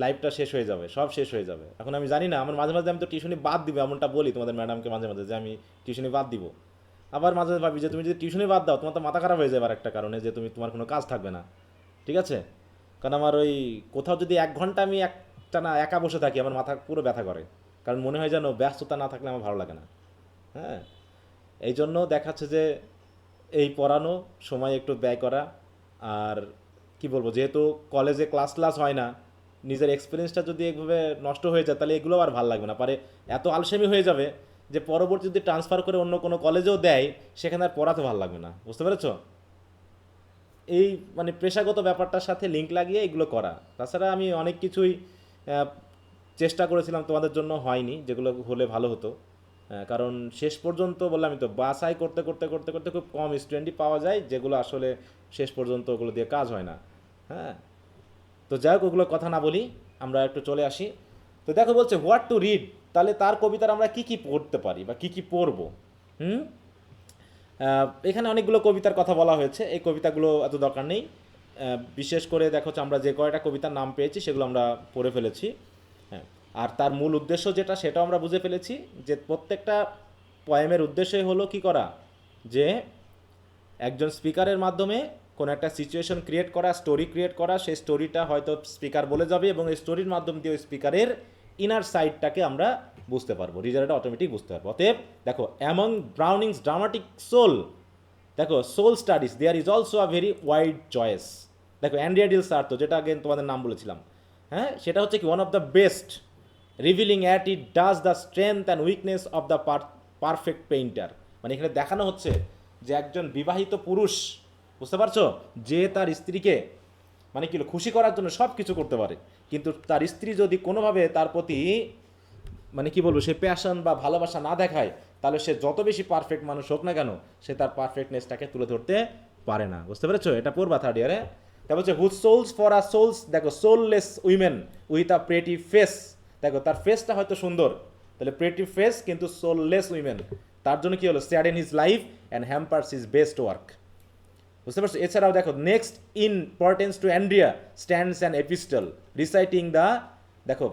লাইফটা শেষ হয়ে যাবে, সব শেষ হয়ে যাবে। এখন আমি জানি না, আমার মাঝে মাঝে আমি তো টিউশনি বাদ দিব, এমনটা বলি তোমাদের ম্যাডামকে মাঝে মাঝে যে আমি টিউশনি বাদ দিব। আবার মাঝে মাঝে ভাবি যে তুমি যদি টিউশনই বাদ দাও তোমার তো মাথা খারাপ হয়ে যাবে আর একটা কারণে, যে তুমি তোমার কোনো কাজ থাকবে না। ঠিক আছে, কারণ আমার ওই কোথাও যদি 1 ঘন্টা আমি একটা না একা বসে থাকি আমার মাথা পুরো ব্যথা করে, কারণ মনে হয় যেন ব্যস্ততা না থাকলে আমার ভালো লাগে না। হ্যাঁ, এই জন্য দেখাচ্ছে যে এই পড়ানো, সময় একটু ব্যয় করা, আর কি বলবো, যেহেতু কলেজে ক্লাস হয় না, নিজের এক্সপিরিয়েন্সটা যদি এইভাবে নষ্ট হয়ে যায় তাহলে এগুলো আর ভালো লাগবে না, পারে এত আলসেমি হয়ে যাবে যে পরবর্তী যদি ট্রান্সফার করে অন্য কোনো কলেজেও দেয় সেখানে আর পড়াতে ভালো লাগবে না। বুঝতে পেরেছো? এই মানে পেশাগত ব্যাপারটার সাথে লিঙ্ক লাগিয়ে এগুলো করা। তাছাড়া আমি অনেক কিছুই আহ, চেষ্টা করেছিলাম, তোমাদের জন্য হয়নি, যেগুলো হলে ভালো হতো। কারণ শেষ পর্যন্ত বললামই তো, বাছাই করতে করতে করতে করতে খুব কম স্টুডেন্টই পাওয়া যায় যেগুলো আসলে শেষ পর্যন্ত ওগুলো দিয়ে কাজ হয় না। হ্যাঁ, তো যাই হোক ওগুলো কথা না বলি, আমরা একটু চলে আসি। তো দেখো বলছে হোয়াট টু রিড, তাহলে তার কবিতার আমরা কি কি পড়তে পারি বা কি কি পড়বো। হুম, এখানে অনেকগুলো কবিতার কথা বলা হয়েছে, এই কবিতাগুলো এত দরকার নেই। বিশেষ করে দেখো হচ্ছে আমরা যে কয়টা কবিতার নাম পেয়েছি সেগুলো আমরা পড়ে ফেলেছি। হ্যাঁ, আর তার মূল উদ্দেশ্য যেটা সেটাও আমরা বুঝে ফেলেছি, যে প্রত্যেকটা পয়েমের উদ্দেশ্যই হলো কি করা, যে একজন স্পিকারের মাধ্যমে কোনো একটা সিচুয়েশন ক্রিয়েট করা, স্টোরি ক্রিয়েট করা, সেই স্টোরিটা হয়তো স্পিকার বলে যাবে এবং এই স্টোরির মাধ্যম দিয়ে ওই স্পিকারের ইনার সাইডটাকে আমরা বুঝতে পারবো, রিজাল্টটা অটোমেটিক বুঝতে পারবো। অতএব দেখো অ্যামং ব্রাউনিংস ড্রামাটিক সোল, দেখো soul studies there is also a very wide choice. দেখো অ্যান্ড্রিয়া ডিল সার্তো, যেটা আগে তোমাদের নাম বলেছিলাম, হ্যাঁ, সেটা হচ্ছে কি one of the best, revealing at it does the strength and weakness of the perfect painter. মানে এখানে দেখানো হচ্ছে যে একজন বিবাহিত পুরুষ, বুঝতে পারছো, যে তার স্ত্রীকে মানে কি খুশি করার জন্য সব কিছু করতে পারে, কিন্তু তার স্ত্রী যদি কোনোভাবে তার প্রতি মানে কি বলবো সে প্যাশন বা ভালোবাসা না দেখায়, তাহলে সে যত বেশি পারফেক্ট মানুষ হোক না কেন সে তার পারফেক্টনেসটাকে তুলে ধরতে পারে না। বুঝতে পেরেছো? এটা পড়বা থার্ড ইয়ারে। তারপর হচ্ছে whose souls for a souls, দেখো soulless women with a pretty face, দেখো তার ফেসটা হয়তো সুন্দর, তাহলে প্রেটি ফেস কিন্তু সোললেস উইমেন, তার জন্য কি হলো sad in his life and hampers his best work. বুঝতে পারছো? এছাড়াও দেখো next importance to Andrea stands an epistle reciting the, দেখো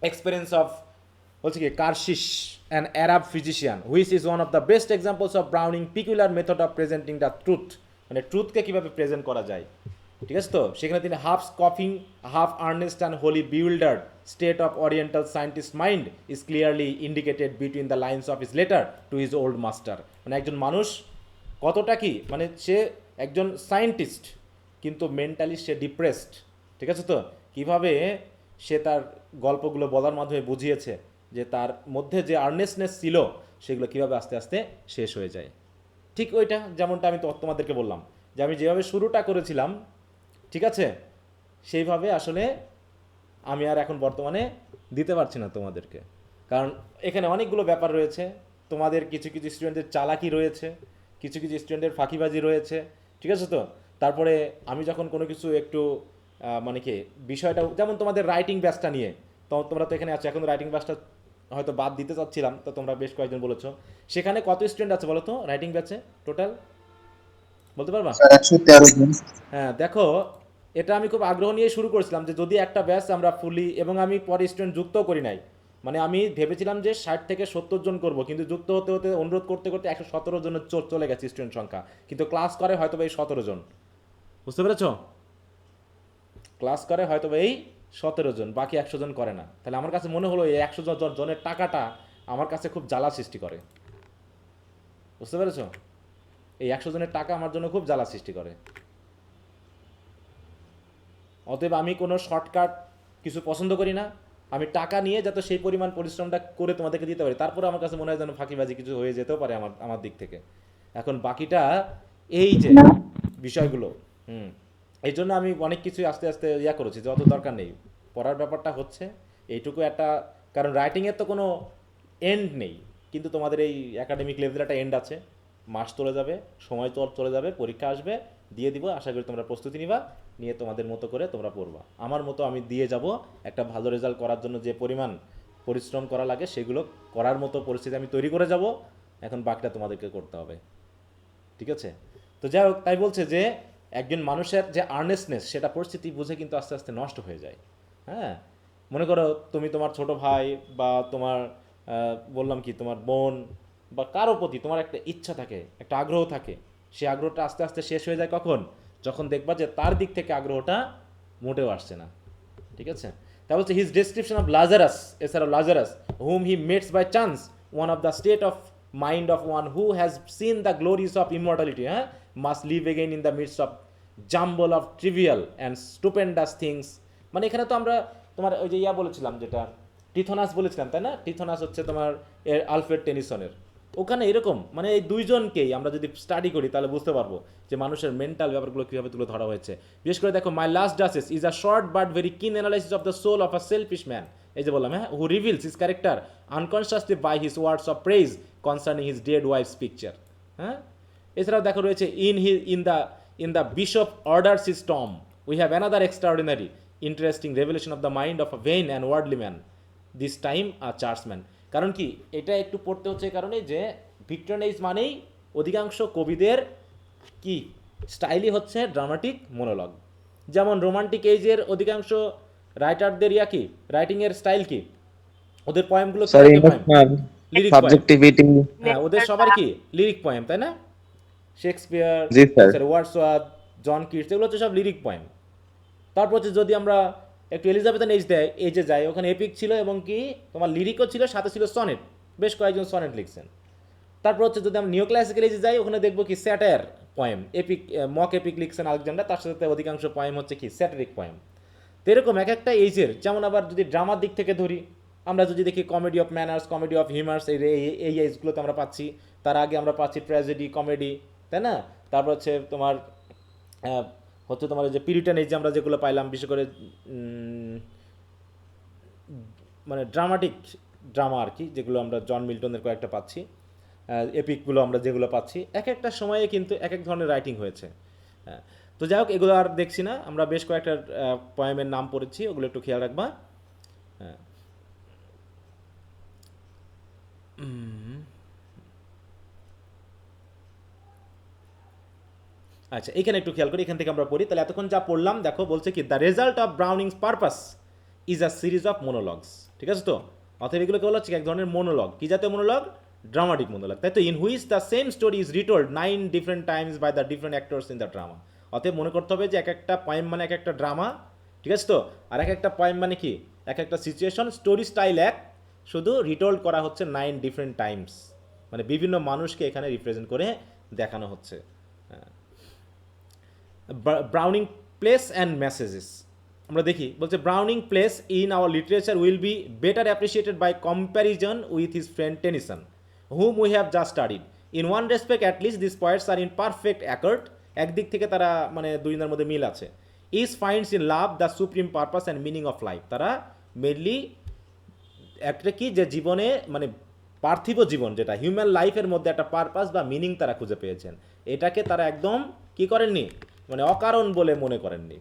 এক্সপিরিয়েন্স অফ বলছে কি Karshish an Arab physician which is one of the best examples of Browning peculiar method of presenting the truth, মানে ট্রুথকে কীভাবে প্রেজেন্ট করা যায়। ঠিক আছে, তো সেখানে তিনি half scoffing half earnest and wholly bewildered state of oriental scientist mind is clearly indicated between the lines of his letter to his old master. মানে একজন মানুষ কতটা কি, মানে সে একজন সায়েন্টিস্ট কিন্তু মেন্টালি সে ডিপ্রেসড। ঠিক আছে, তো কীভাবে সে তার গল্পগুলো বলার মাধ্যমে বুঝিয়েছে যে তার মধ্যে যে আর্নেসনেস ছিল সেগুলো কীভাবে আস্তে আস্তে শেষ হয়ে যায়। ঠিক ওইটা যেমনটা আমি তো তোমাদেরকে বললাম যে আমি যেভাবে শুরুটা করেছিলাম, ঠিক আছে, সেইভাবে আসলে আমি আর এখন বর্তমানে দিতে পারছি না তোমাদেরকে, কারণ এখানে অনেকগুলো ব্যাপার রয়েছে। তোমাদের কিছু কিছু স্টুডেন্টের চালাকি রয়েছে, কিছু কিছু স্টুডেন্টের ফাঁকিবাজি রয়েছে। ঠিক আছে, তো তারপরে আমি যখন কোনো কিছু একটু মানে কি বিষয়টা, যেমন তোমাদের রাইটিং ব্যাচটা নিয়ে, তো তোমরা তো এখানে আছো, এখন রাইটিং ব্যাচটা হয়তো বাদ দিতে চাচ্ছিলাম, তো তোমরা বেশ কয়েকজন বলেছো। সেখানে কত স্টুডেন্ট আছে বলো তো রাইটিং ব্যাচে টোটাল, বলতে পারবা? 113 জন। হ্যাঁ, দেখো এটা আমি খুব আগ্রহ নিয়ে শুরু করেছিলাম যে যদি একটা ব্যাচ আমরা ফুলি, এবং আমি পরে স্টুডেন্ট যুক্তও করি নাই, মানে আমি ভেবেছিলাম যে 60 থেকে 70 জন করব, কিন্তু যুক্ত হতে হতে অনুরোধ করতে করতে 117 জনের চলে গেছে স্টুডেন্ট সংখ্যা, কিন্তু ক্লাস করে হয়তো এই 17 জন। বুঝতে পেরেছ? ক্লাস করে হয়তো এই 17 জন, বাকি 100 জন করে না। তাহলে আমার কাছে মনে হলো এই 100 জনের টাকাটা আমার কাছে খুব জ্বালা সৃষ্টি করে। বুঝতে পেরেছ? এই 100 জনের টাকা আমার জন্য খুব জ্বালা সৃষ্টি করে। অতএব আমি কোনো শর্টকাট কিছু পছন্দ করি না, আমি টাকা নিয়ে যাতে সেই পরিমাণ পরিশ্রমটা করে তোমাদেরকে দিতে পারি। তারপরে আমার কাছে মনে হয় যেন ফাঁকিবাজি কিছু হয়ে যেতেও পারে আমার দিক থেকে। এখন বাকিটা এই যে বিষয়গুলো, এই জন্য আমি অনেক কিছুই আস্তে আস্তে করেছি যে অত দরকার নেই, পড়ার ব্যাপারটা হচ্ছে এইটুকু একটা, কারণ রাইটিংয়ের তো কোনো এন্ড নেই, কিন্তু তোমাদের এই একাডেমিক লেভেলে একটা এন্ড আছে, মাস চলে যাবে, সময় চলে যাবে, পরীক্ষা আসবে, দিয়ে দিব। আশা করি তোমরা প্রস্তুতি নিবা, নিয়ে তোমাদের মতো করে তোমরা পড়বা, আমার মতো আমি দিয়ে যাব। একটা ভালো রেজাল্ট করার জন্য যে পরিমাণ পরিশ্রম করা লাগে সেগুলো করার মতো পরিস্থিতি আমি তৈরি করে যাব। এখন বাকিটা তোমাদেরকে করতে হবে। ঠিক আছে, তো যাই হোক, তাই বলছে যে একজন মানুষের যে আর্নেসনেস সেটা পরিস্থিতি বুঝে কিন্তু আস্তে আস্তে নষ্ট হয়ে যায়। হ্যাঁ, মনে করো তুমি তোমার ছোট ভাই বা তোমার বললাম কি তোমার বোন বা কারো প্রতি তোমার একটা ইচ্ছা থাকে, একটা আগ্রহ থাকে, সেই আগ্রহটা আস্তে আস্তে শেষ হয়ে যায় কখন? যখন দেখবা যে তার দিক থেকে আগ্রহটা মোটেও আসছে না। ঠিক আছে? তারপর হচ্ছে হিজ ডেসক্রিপশন অফ লাজারাস, এছাড়া Lazarus whom he meets by chance, one of the state of mind of one who has seen the glories of immortality, হ্যাঁ, must live again in the midst of jumble of trivial and stupendous things. মানে এখানে তো আমরা তোমার ওই যে বলেছিলাম, যেটা টিথোনাস বলেছিলাম, তাই না? টিথোনাস হচ্ছে তোমার আলফ্রেড টেনিসনের। ওখানে এরকম মানে এই দুইজনকেই আমরা যদি স্টাডি করি তাহলে বুঝতে পারবো যে মানুষের মেন্টাল ব্যাপারগুলো কীভাবে তুলে ধরা হয়েছে। বিশেষ করে দেখো, my last duchess is a short but very keen analysis of the soul of a selfish man. এই যে বললাম, হ্যাঁ, who reveals his character unconsciously by his words of praise concerning his dead wife's picture. হ্যাঁ, এছাড়াও দেখো রয়েছে in the bishop orders his tomb we have another extraordinary interesting revelation of the mind of a vain and worldly man, this time a churchman. কারণ কি এটা একটু পড়তে হচ্ছে, এই কারণে যে ভিক্টোরিয়ান এজ মানেই অধিকাংশ কবিদের কি স্টাইলই হচ্ছে ড্রামাটিক মোনোলগ। যেমন রোমান্টিক এজের অধিকাংশ রাইটারদের কি রাইটিংয়ের স্টাইল কি, ওদের পয়েমগুলো লিরিক পয়েম, সাবজেক্টিভিটি। হ্যাঁ, ওদের সবার কি লিরিক পয়েম, তাই না? শেক্সপিয়ার, জি স্যার। ওয়ার্ডসওয়ার্থ, জন কিটস, এগুলো হচ্ছে সব লিরিক পয়েম। তারপর হচ্ছে যদি আমরা একটু এলিজাবেথান এজে যাই, ওখানে এপিক ছিল এবং কি তোমার লিরিকও ছিল, সাথে ছিল সনেট, বেশ কয়েকজন সনেট লিখছেন। তারপর হচ্ছে যদি আমরা নিও ক্লাসিক্যাল এজে যাই, ওখানে দেখবো কি satire poem, epic, mock epic লিখছেন আলেকজান্ডার, তার সাথে অধিকাংশ পয়েম হচ্ছে কি স্যাটারিক পয়েম। তো এরকম এক একটা এজের, যেমন আবার যদি ড্রামার দিক থেকে ধরি, আমরা যদি দেখি comedy of manners, comedy of humours, এই এজগুলোতে আমরা পাচ্ছি। তার আগে আমরা পাচ্ছি ট্র্যাজেডি, কমেডি, তাই না? তারপর হচ্ছে তোমার যে পিরিটান এজে আমরা যেগুলো পাইলাম, বিশেষ করে মানে ড্রামাটিক ড্রামা আর কি, যেগুলো আমরা জন মিল্টনের কয়েকটা পাচ্ছি, এপিকগুলো আমরা যেগুলো পাচ্ছি, এক একটা সময়ে কিন্তু এক এক ধরনের রাইটিং হয়েছে। হ্যাঁ, তো যাই হোক, এগুলো আর দেখছি না, আমরা বেশ কয়েকটা পয়েমের নাম পড়েছি, ওগুলো একটু খেয়াল রাখবা। হ্যাঁ, আচ্ছা, এখানে একটু খেয়াল করি, এখান থেকে আমরা পড়ি। তাহলে এতক্ষণ যা পড়লাম দেখো, বলছে কি the result of Browning's purpose is a series of monologues. ঠিক আছে? তো অতএব এগুলো কেবল হচ্ছে এক ধরনের মোনোলগ। কি জাতীয় মোনোলগ? ড্রামাটিক মোনোলগ, তাই তো? In which the same story is retold 9 different times by the different actors in the drama. অতএব মনে করতে হবে যে এক একটা পয়েম মানে এক একটা ড্রামা। ঠিক আছে? তো আর এক একটা পয়েম মানে কি এক একটা সিচুয়েশন, স্টোরি স্টাইল এক, শুধু রিটোল্ড করা হচ্ছে 9 ডিফারেন্ট টাইমস, মানে বিভিন্ন মানুষকে এখানে রিপ্রেজেন্ট করে দেখানো হচ্ছে। ব্রাউনিং প্লেস অ্যান্ড মেসেজেস আমরা দেখি, বলছে Browning place in our literature will be better appreciated by comparison with his friend Tennyson whom we have just studied. In one respect at least this points are in perfect accord. একদিক থেকে তারা মানে দুইজনের মধ্যে মিল আছে। Is finds in love the supreme purpose and meaning of life. তারা mainly একটা কি যে জীবনে মানে পার্থিব জীবন যেটা হিউম্যান লাইফের মধ্যে একটা পারপাস বা মিনিং তারা খুঁজে পেয়েছেন, এটাকে তারা একদম কি করেননি, মানে অকারণ বলে মনে করেননি।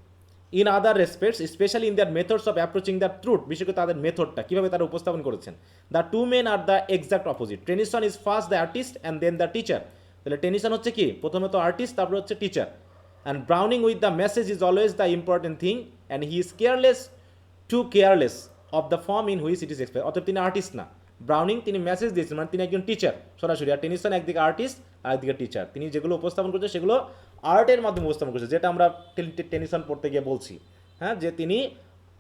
In other respects specially in their methods of approaching the truth, বিশেষ করে তাদের মেথডটা কীভাবে তারা উপস্থাপন করেছেন। The two men are the exact opposite. Tennyson is first the artist and then the teacher. তাহলে টেনিসন হচ্ছে কি প্রথমে তো আর্টিস্ট, তারপর হচ্ছে teacher. And Browning with the message is always the important thing and he is careless of the form in which it is express. অতএব তিনি artist না, ব্রাউনিং তিনি মেসেজ দিয়েছেন, মানে তিনি একজন টিচার সরাসরি। আর টেনিসন একদিকে আর্টিস্ট আর একদিকে টিচার। তিনি যেগুলো উপস্থাপন করছে সেগুলো আর্টের মাধ্যমে উপস্থাপন করছে, যেটা আমরা টেনিসন পড়তে গিয়ে বলছি, হ্যাঁ, যে তিনি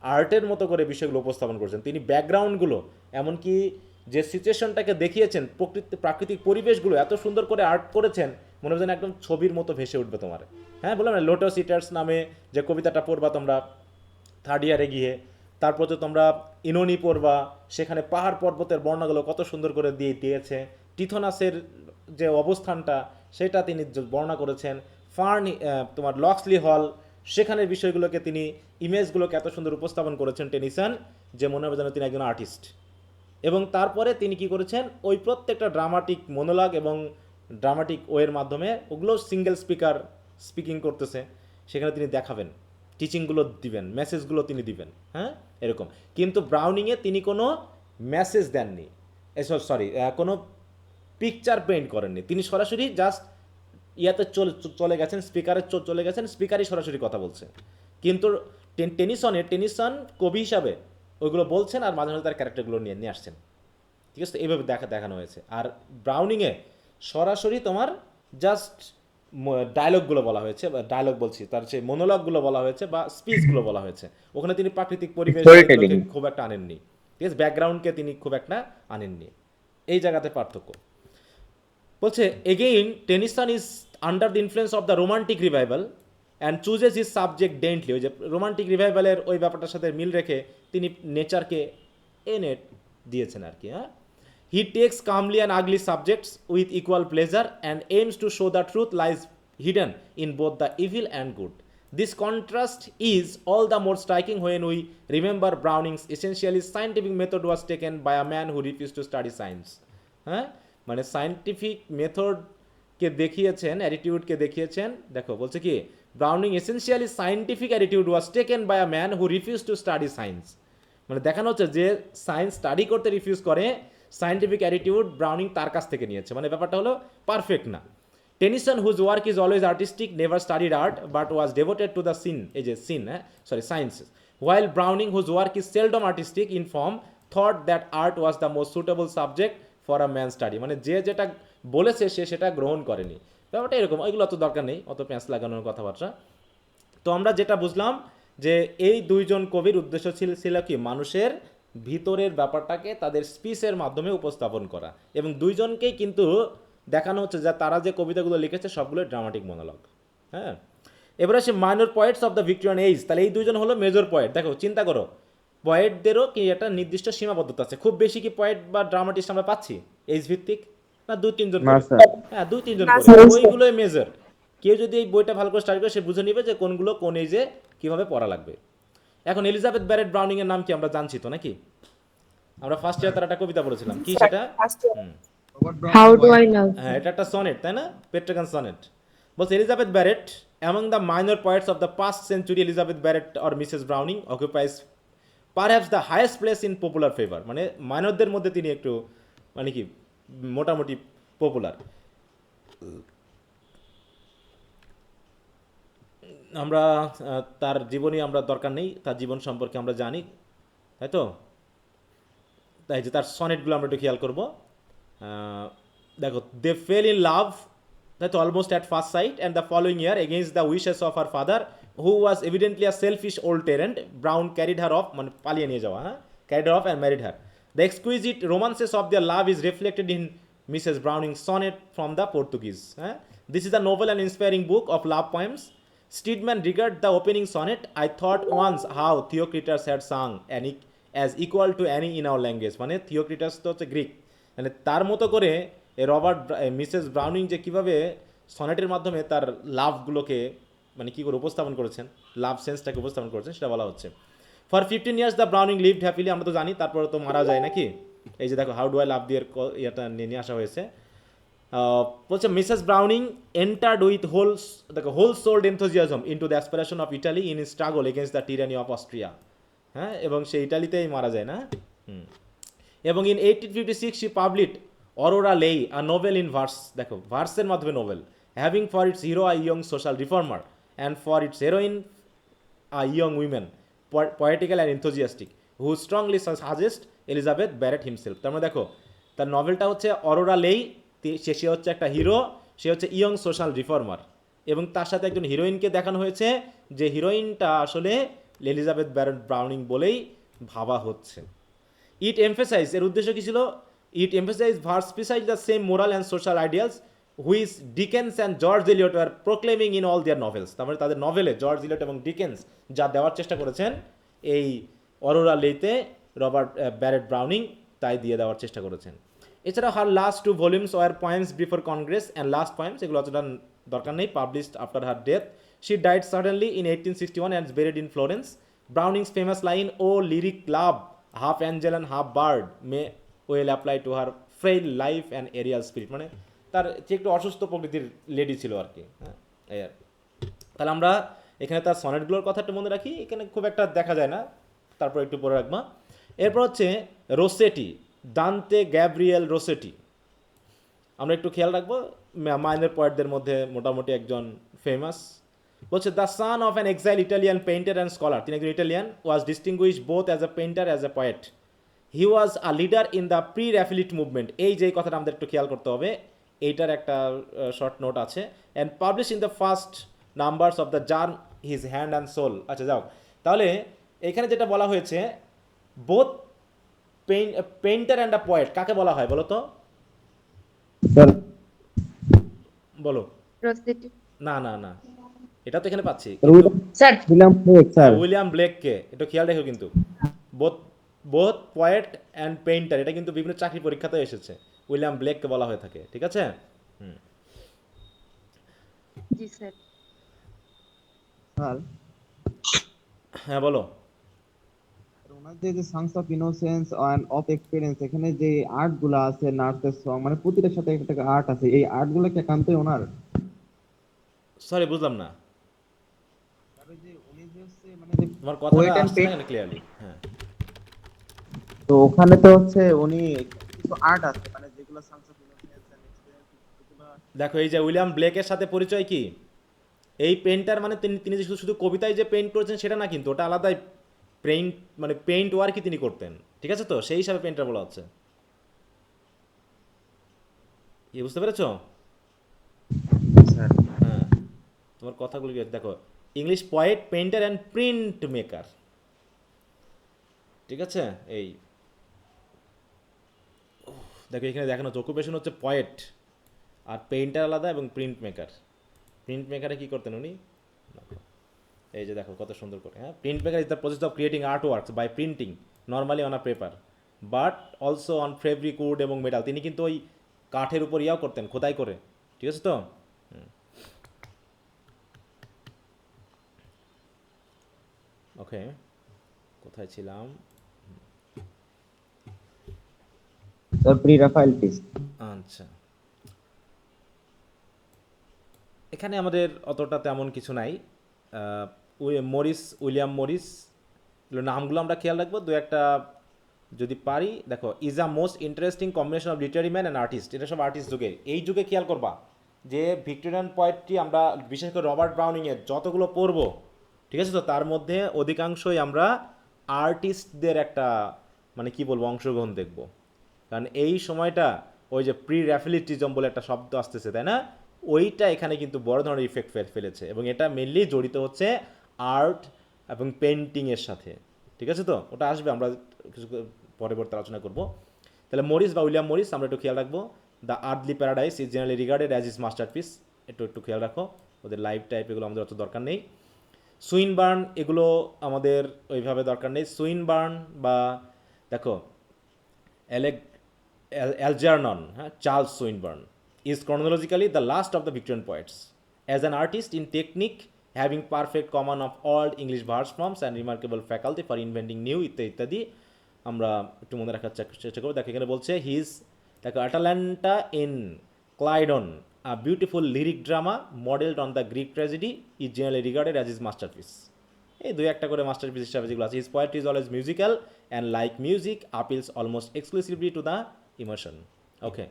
আর্টের মতো করে বিষয়গুলো উপস্থাপন করছেন। তিনি ব্যাকগ্রাউন্ডগুলো এমনকি যে সিচুয়েশনটাকে দেখিয়েছেন, প্রাকৃতিক পরিবেশগুলো এত সুন্দর করে আর্ট করেছেন, মনে হয় যেন একদম ছবির মতো ভেসে উঠবে তোমার। হ্যাঁ, বললাম না, লোটাস ইটার্স নামে যে কবিতাটা পড়বা তোমরা থার্ড ইয়ারে গিয়ে, তারপর তো তোমরা ইনোনি পড়বা, সেখানে পাহাড় পর্বতের বর্ণনাগুলো কত সুন্দর করে দিয়েছে। টিথোনাসের যে অবস্থানটা সেটা তিনি বর্ণনা করেছেন। তোমার লক্সলি হল, সেখানের বিষয়গুলোকে তিনি ইমেজগুলোকে এত সুন্দর উপস্থাপন করেছেন টেনিসন, যে মনে হবে যেন তিনি একজন আর্টিস্ট। এবং তারপরে তিনি কি করেছেন, ওই প্রত্যেকটা ড্রামাটিক মোনোলগ এবং ড্রামাটিক ওয়ের মাধ্যমে ওগুলো সিঙ্গেল স্পিকিং করতেছে, সেখানে তিনি দেখাবেন, টিচিংগুলো দিবেন, মেসেজগুলো তিনি দিবেন। হ্যাঁ, এরকম। কিন্তু ব্রাউনিংয়ে তিনি কোনো মেসেজ দেননি, কোনো পিকচার পেইন্ট করেননি। তিনি সরাসরি জাস্ট ইয়াতে চলে গেছেন, চলে গেছেন, স্পিকারই সরাসরি কথা বলছে। কিন্তু টেনিসন কবি হিসাবে ওইগুলো বলছেন আর মাঝে মাঝে তার ক্যারেক্টারগুলো নিয়ে আসছেন। ঠিক আছে, এইভাবে দেখানো হয়েছে। আর ব্রাউনিংয়ে সরাসরি তোমার জাস্ট ডায়লগগুলো বলা হয়েছে, বা ডায়লগ বলছি, তার সেই মনোলগগুলো বলা হয়েছে বা স্পিচগুলো বলা হয়েছে। ওখানে তিনি প্রাকৃতিক পরিবেশ Storytelling. এগুলোকে খুব একটা আনেননি, ঠিক আছে, ব্যাকগ্রাউন্ডকে তিনি খুব একটা আনেননি। এই জায়গাতে পার্থক্য। বলছে again Tennyson is under the influence of the romantic revival and chooses his subject daintily. ওই যে রোমান্টিক রিভাইভালের ওই ব্যাপারটার সাথে মিল রেখে তিনি নেচারকে এনে দিয়েছেন আর কি। হ্যাঁ, he takes comely and ugly subjects with equal pleasure and aims to show the truth lies hidden in both the evil and good. This contrast is all the more striking when we remember Browning's essentially scientific method was taken by a man who refused to study science. হ্যাঁ, মানে scientific মেথডকে দেখিয়েছেন, অ্যাটিটিউডকে দেখিয়েছেন। দেখো বলছে কি, Browning essentially scientific attitude was taken by a man who refuse to study science. মানে দেখানো হচ্ছে যে সায়েন্স স্টাডি করতে রিফিউজ করে, সায়েন্টিফিক অ্যাটিটিউড ব্রাউনিং তার কাছ থেকে নিয়েছে। মানে ব্যাপারটা হলো পারফেক্ট না। Tennyson, whose work is always artistic, never studied art but was devoted to the sciences. While Browning, whose work is seldom artistic in form, thought that art was the most suitable subject for a man's study. মানে যে যেটা বলেছে সে সেটা গ্রহণ করেনি। ব্যাপারটা এরকম, এগুলো অত দরকার নেই, অত প্যাঁচ লাগানোর কথাবার্তা। তো আমরা যেটা বুঝলাম যে এই দুইজন কবির উদ্দেশ্য ছিল কি, মানুষের ভিতরের ব্যাপারটাকে তাদের স্পিচের মাধ্যমে উপস্থাপন করা। এবং দুইজনকেই কিন্তু দেখানো হচ্ছে যে তারা যে কবিতাগুলো লিখেছে সবগুলো ড্রামাটিক মনোলগ। হ্যাঁ, এবার আসে minor poets of the Victorian age. তাহলে এই দুইজন হলো মেজর পয়েট। দেখো চিন্তা করো, পয়েটদেরও কি একটা নির্দিষ্ট সীমাবদ্ধতা আছে। খুব বেশি কি পয়েট বা ড্রামাটিস্ট আমরা পাচ্ছি এজ ভিত্তিক? না, 2-3 জন। হ্যাঁ, 2-3 জন করে, ওইগুলোই মেজর। কেউ যদি এই বইটা ভালো করে স্টাডি করে সে বুঝে নিবে যে কোনগুলো কোন এজে কীভাবে পড়া লাগবে। এখন এলিজাবেথ ব্যারেট ব্রাউনিং এর নাম কি আমরা জানছি তো নাকি? আমরা ফার্স্ট ইয়ার তার একটা কবিতা পড়েছিলাম, কি সেটা? How do I love. হ্যাঁ, এটা একটা সনেট, তাই না? Petrarchan sonnet. বলছে Elizabeth Barrett among the minor poets of the past century, Elizabeth Barrett or Mrs Browning occupies perhaps the highest place in popular favour. মানে মাইনরদের মধ্যে তিনি একটু মানে কি মোটামুটি পপুলার। আমরা তার জীবনী আমরা দরকার নেই, তার জীবন সম্পর্কে আমরা জানি, তাই তো? তাই যে তার সনেটগুলো আমরা একটু খেয়াল করবো। দেখো, দে ফেল ইন লাভ, তাই তো, almost at first sight, and the following year against the wishes of her father who was evidently a selfish old tyrant, Brown carried her off, মানে পালিয়ে নিয়ে যাওয়া, হ্যাঁ, carried her off and married her. The exquisite romances of their love is reflected in Mrs Browning sonnet from the Portuguese. হ্যাঁ, this is a noble and inspiring book of love poems. Steedman regard the opening sonnet, I thought once how Theocritus had sung as equal to any in our language. মানে থিওক্রিটাস তো হচ্ছে Greek, মানে তার মতো করে Mrs Browning যে কীভাবে সনেটের মাধ্যমে তার লাভগুলোকে মানে কী করে উপস্থাপন করেছেন, লাভ সেন্সটাকে উপস্থাপন করেছেন, সেটা বলা হচ্ছে। For 15 years the Browning lived happily, আমরা তো জানি, তারপরে তো মারা যায় নাকি। এই যে দেখো, হাউ ডু আই লাভ দিয়ে ইয়েটা নিয়ে আসা হয়েছে। বলছে Mrs Browning entered with whole souled enthusiasm into the aspiration of Italy in struggle against the tyranny of Austria. হ্যাঁ, এবং সে ইটালিতেই মারা যায় না। এবং ইন 1856 শি পাবলিশড অরোরা লেই, আ নোভেল ইন ভার্স। দেখো, ভার্সের মাধ্যমে novel, having for its hero a young social reformer and for its heroine a young women, poetical and enthusiastic, who strongly suggest Elizabeth Barrett himself. তার মানে দেখো, তার নভেলটা হচ্ছে অরোরা লেই, সে হচ্ছে একটা হিরো, সে হচ্ছে ইয়ং সোশ্যাল রিফর্মার, এবং তার সাথে একজন হিরোইনকে দেখানো হয়েছে যে হিরোইনটা আসলে এলিজাবেথ ব্যারেট ব্রাউনিং বলেই ভাবা হচ্ছে। ইট এমফেসাইজ, এর উদ্দেশ্য কী ছিল? It emphasise verse precise the same moral and social ideals which Dickens and George Eliot are proclaiming in all their novels. তার মানে তাদের নভেলে জর্জ এলিয়ট এবং ডিকেন্স যা দেওয়ার চেষ্টা করেছেন এই অরোরা লেইতে রবার্ট ব্যারেট ব্রাউনিং তাই দিয়ে দেওয়ার চেষ্টা করেছেন। এছাড়া her last 2 volumes were poems before congress and last poems, এগুলো অতটা দরকার নেই, published after her death. She died suddenly in 1861 and buried in Florence. Browning's famous line, O lyric love, half angel and half bird may well apply to her frail life and aerial spirit. মানে তার যে একটু অসুস্থ প্রকৃতির lady ছিল আর কি। হ্যাঁ, এই আর তাহলে আমরা এখানে তার সনেটগুলোর কথাটা মনে রাখি, এখানে খুব একটা দেখা যায় না, তারপর একটু পরে রাখবা। এরপর হচ্ছে রোসেটি, দান্তে গ্যাব্রিয়েল রোসেটি, আমরা একটু খেয়াল রাখবো, মাইনর পয়েটদের মধ্যে মোটামুটি একজন ফেমাস। বলছে the son of an exile Italian painter and scholar, তিনি একজন Italian, was distinguish both as a painter as a poet. He was a leader in the pre Raphaelite movement, এই যে কথাটা আমাদের একটু খেয়াল করতে হবে, এইটার একটা শর্ট নোট আছে। And publish in the first numbers of the Germ his Hand and Soul. আচ্ছা যাও, তাহলে এখানে যেটা বলা হয়েছে, both painter and a poet কাকে বলা হয় বলো তো? স্যার বলো। প্রসিডিউর না না না, এটা তো এখানে পাচ্ছি। Sir William Blake sir. William ব্লেককে একটু খেয়াল রেখো কিন্তু, both both poet and painter, এটা কিন্তু বিভিন্ন চাকরি পরীক্ষাতে এসেছে, উইলিয়াম ব্লেককে বলা হয়ে থাকে, ঠিক আছে? জি স্যার। স্যার হ্যাঁ বলো। ওনার যে সংস of innocence and of experience, এখানে যে আর্ট গুলা আছে, নার্সের সং, মানে প্রতিটার সাথে একটা আর্ট আছে, এই আর্ট গুলো কি একান্তই ওনার? সরি বুঝলাম না, তবে যে উনি যে হচ্ছে মানে যে তোমার কথাটা poet and আসছে না paint, ক্লিয়ারলি। হ্যাঁ, তো ওখানে তো হচ্ছে উনি কিছু আর্ট আছে মানে যেগুলো songs of innocence and experience এগুলো। দেখো এই যে উইলিয়াম ব্লেকের সাথে পরিচয় কি, এই পেইন্টার মানে তিনি তিনি যে শুধু শুধু কবিতায় যে পেইন্ট করেছেন সেটা না, কিন্তু ওটা আলাদাই পেইন্ট, মানে পেইন্ট ওয়ার্কই তিনি করতেন, ঠিক আছে? তো সেই হিসাবে পেইন্টার বলা হচ্ছে, কি বুঝতে পেরেছো? স্যার হ্যাঁ, তোমার কথাগুলো কি দেখো, English poet, painter and print maker, ঠিক আছে? এই দেখো এখানে দেখানো হচ্ছে অকুপেশন হচ্ছে পয়েট, আর পেইন্টার আলাদা এবং প্রিন্ট মেকার। প্রিন্ট মেকারে কী করতেন উনি, এই যে দেখো কত সুন্দর করে, হ্যাঁ, print maker is the process of creating art works by printing normally on a paper but also on fabric wood এবং মেটাল। তিনি কিন্তু ওই কাঠের উপর ইয়াও করতেন, খোদাই করে, ঠিক আছে তো? ওকে, কোথায় ছিলাম? Sir pre Raphael piece. আচ্ছা, এখানে আমাদের অতটা তেমন কিছু নাই। উইলিয়াম মরিস, এগুলো নামগুলো আমরা খেয়াল রাখবো, দু একটা যদি পারি। দেখো, is a most interesting combination of literary man and artist, এটা সব আর্টিস্ট যুগে। এই যুগে খেয়াল করবা যে ভিক্টোরিয়ান পোয়েট্রি আমরা বিশেষ করে রবার্ট ব্রাউনিংয়ের যতগুলো পড়বো, ঠিক আছে তো, তার মধ্যে অধিকাংশই আমরা আর্টিস্টদের একটা মানে কি বলবো অংশগ্রহণ দেখব। কারণ এই সময়টা ওই যে প্রি র্যাফিলিটিজম বলে একটা শব্দ আসতেছে, তাই না? ওইটা এখানে কিন্তু বড় ধরনের ইফেক্ট ফেলেছে, এবং এটা মেনলি জড়িত হচ্ছে আর্ট এবং পেন্টিংয়ের সাথে, ঠিক আছে তো? ওটা আসবে, আমরা কিছু পরবর্তী আলোচনা করব। তাহলে মরিস বা উইলিয়াম মরিস আমরা একটু খেয়াল রাখবো। The earthly paradise is generally regarded as is masterpiece, একটু খেয়াল রাখো, ওদের লাইফ টাইপ এগুলো আমাদের অত দরকার নেই। সুইনবার্ন এগুলো আমাদের ওইভাবে দরকার নেই। সুইনবার্ন বা দেখো অ্যালজারনন, হ্যাঁ, Charles Swinburne is chronologically the last of the Victorian poets. As an artist in technique, having perfect command of all English verse forms and remarkable faculty for inventing new ইত্যাদি আমরা একটু মনে রাখার চেষ্টা করবো। দেখো এখানে বলছে দেখো Atalanta in Clydon, a beautiful lyric drama modeled on the Greek tragedy, is generally regarded as his masterpiece. এই দুই একটা করে মাস্টারপিস হিসাবে যেগুলো আছে। His poetry is always musical and like music appeals almost exclusively to the emotion. Okay.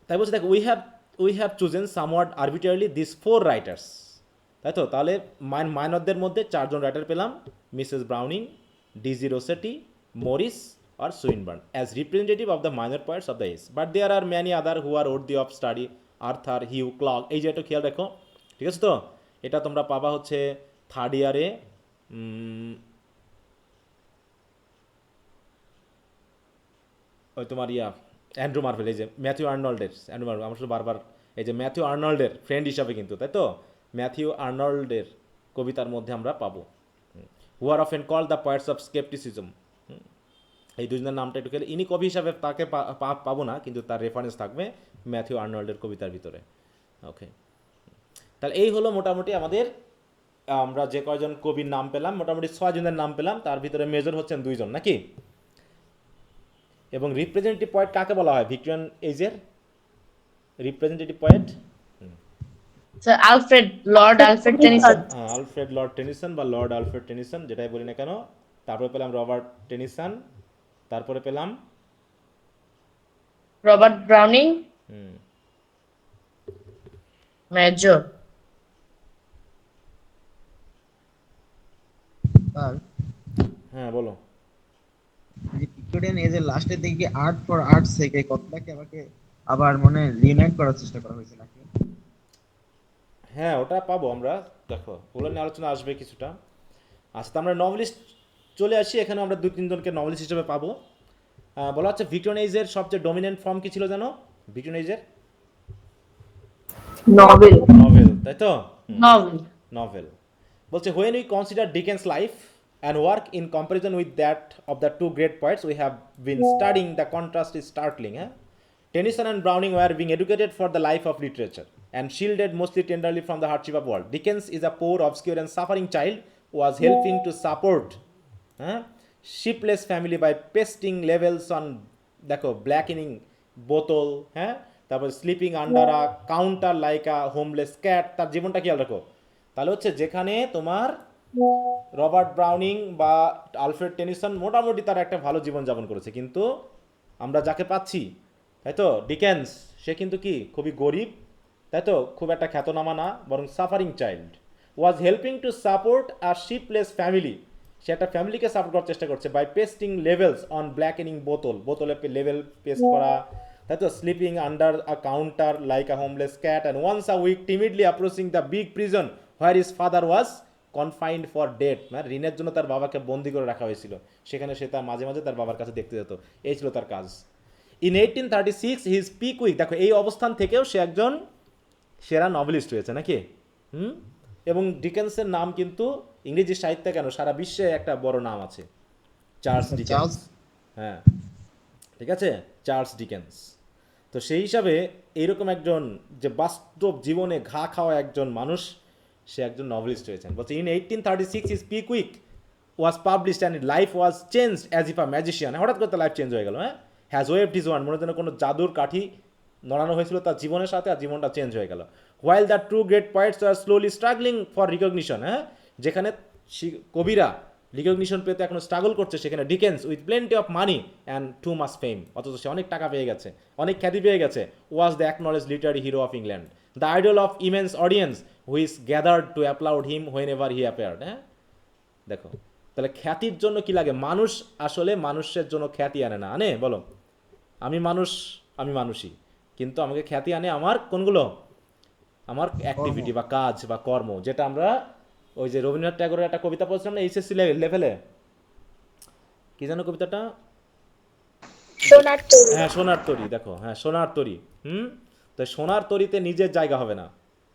তাই বলছে দেখ, we have chosen somewhat arbitrarily this 4 writers, তাই তো? তাহলে মাইনরদের মধ্যে 4 জন রাইটার পেলাম, Mrs Browning, DG Rossetti, Morris আর Swinburne as representative of the minor points of the age, but there are many other who are worthy of study, Arthur, Hugh, Clough. এই যে একটু খেয়াল রাখো, ঠিক আছে তো? এটা তোমরা পাবা হচ্ছে থার্ড ইয়ারে, ওই তোমার অ্যান্ড্রু মার্ভেল, এই যে ম্যাথিউ আর্নল্ডের, আমরা শুধু বারবার এই যে ম্যাথিউ আর্নল্ডের ফ্রেন্ড হিসাবে কিন্তু, তাই তো? ম্যাথিউ আর্নল্ডের কবিতার মধ্যে আমরা পাবো who are often call the poets of scepticism. এই দুজনের নামটা একটু খেলে, ইনি কবি হিসাবে তাকে পাবো না, কিন্তু তার রেফারেন্স থাকবে ম্যাথিউ আর্নল্ডের কবিতার ভিতরে। ওকে, তাহলে এই হলো মোটামুটি আমাদের, আমরা যে কয়জন কবির নাম পেলাম, মোটামুটি 6 জনের নাম পেলাম, তার ভিতরে মেজর হচ্ছেন 2 জন নাকি? এবং রিপ্রেজেন্টেটিভ পয়েন্ট কাকে বলা হয় ভিক্টোরিয়ান এজের representative point? Sir Lord Alfred Tennyson. Alfred Lord Tennyson বা লর্ড আলফ্রেড টেনিসন, যেটাই বলি না কেন। তারপরে পেলাম রবার্ট টেনিসন, তারপরে পেলাম রবার্ট ব্রাউনিং, মেজর। স্যার হ্যাঁ বলো। ভিক্টোরিয়ান এজের লাস্টের দিকে আর্ট ফর আর্টস থেকে কথাটাকে আমাকে আবার মনে রিউনাইট করার চেষ্টা করা হয়েছে নাকি? হ্যাঁ, ওটা পাবো আমরা। দেখো ওগুলো নিয়ে আলোচনা আসবে কিছুটা। আচ্ছা, তো আমরা নভেলিস্ট চলে আসি। এখানে আমরা 2-3 জনকে নভেলিস্ট হিসেবে পাবো। বলা হচ্ছে ভিক্টোরিয়ান এজের সবচেয়ে ডমিনেন্ট ফর্ম কি ছিল জানো? ভিক্টোরিয়ান এজের নভেল। নভেল, তাই তো? নভেল। নভেল বলছে when we consider Dickens' life and work in comparison with that of the two great poets we have been studying, the contrast is startling. Tennyson and Browning were being educated for the life of literature and shielded mostly tenderly from the hardship of world. Dickens is a poor, obscure and suffering child who was helping to support shipless family by pasting labels on দেখো blackening বোতল, হ্যাঁ, তারপর sleeping under a counter like a homeless cat. তার জীবনটা খেয়াল রাখো। তাহলে হচ্ছে যেখানে তোমার রবার্ট ব্রাউনিং বা আলফ্রেড টেনিসন মোটামুটি তার একটা ভালো জীবনযাপন করেছে, কিন্তু আমরা যাকে পাচ্ছি, তাই তো, ডিকেন্স, সে কিন্তু কি খুবই গরিব, তাই তো, খুব একটা খ্যাতনামা না, বরং suffering child. Was helping to support a shiftless family, সে একটা ফ্যামিলিকে সাপোর্ট করার চেষ্টা করছে by pasting labels on blackening বোতল, বোতলে লেভেল পেস্ট করা, তাই তো, sleeping under a counter like a homeless cat and once a week timidly approaching the big prison where is father was confined for debt. মানে ঋণের জন্য তার বাবাকে বন্দি করে রাখা হয়েছিল, সেখানে সে তার মাঝে মাঝে তার বাবার কাছে দেখতে যেত। এই ছিল তার কাজ। ইন 1836 হিজ পিক উইক, দেখো এই অবস্থান থেকেও সে একজন সেরা নভেলিস্ট হয়েছে নাকি? এবং ডিকেন্সের নাম কিন্তু ইংরেজি সাহিত্যে কেন সারা বিশ্বে একটা বড় নাম আছে, চার্লস ডিকেন্স। হ্যাঁ, ঠিক আছে, চার্লস ডিকেন্স। তো সেই হিসাবে এইরকম একজন যে বাস্তব জীবনে ঘা খাওয়া একজন মানুষ, সে একজন নভেলিস্ট হয়েছেন। বলছে in 1836 his Pickwick was published and life was changed as if a magician. হঠাৎ করে তার লাইফ চেঞ্জ হয়ে গেল। হ্যাঁ, হ্যাজ ওয়েভড হিজ ওয়ান, মনে যেন কোনো জাদুর কাঠি নড়ানো হয়েছিল তার জীবনের সাথে, আর জীবনটা চেঞ্জ হয়ে গেল। While the true great poets are slowly struggling for recognition, হ্যাঁ, যেখানে কবিরা রিকগনিশন পেতে এখনো স্ট্রাগল করছে, সেখানে Dickens with plenty of money and too much fame, অথচ সে অনেক টাকা পেয়ে গেছে, অনেক খ্যাতি পেয়ে গেছে, was the acknowledged literary hero of England, the idol of immense audience whose gathered to applaud him whenever he appeared. হ্যাঁ, দেখো তাহলে খ্যাতির জন্য কি লাগে? মানুষ আসলে মানুষের জন্য খ্যাতি আনে না, আনে? বলো, আমি মানুষ, আমি মানুষই, কিন্তু আমাকে খ্যাতি আনে আমার কোনগুলো? আমার অ্যাক্টিভিটি বা কাজ বা কর্ম, যেটা আমরা ওই যে রবীন্দ্রনাথ ট্যাগরের একটা কবিতা পড়ছিলাম না এইচএসসি লেভেলে, কি জানো কবিতাটা? হ্যাঁ, সোনার তরী। দেখো, হ্যাঁ, সোনার তরী। তো সোনার তরীতে নিজের জায়গা হবে না,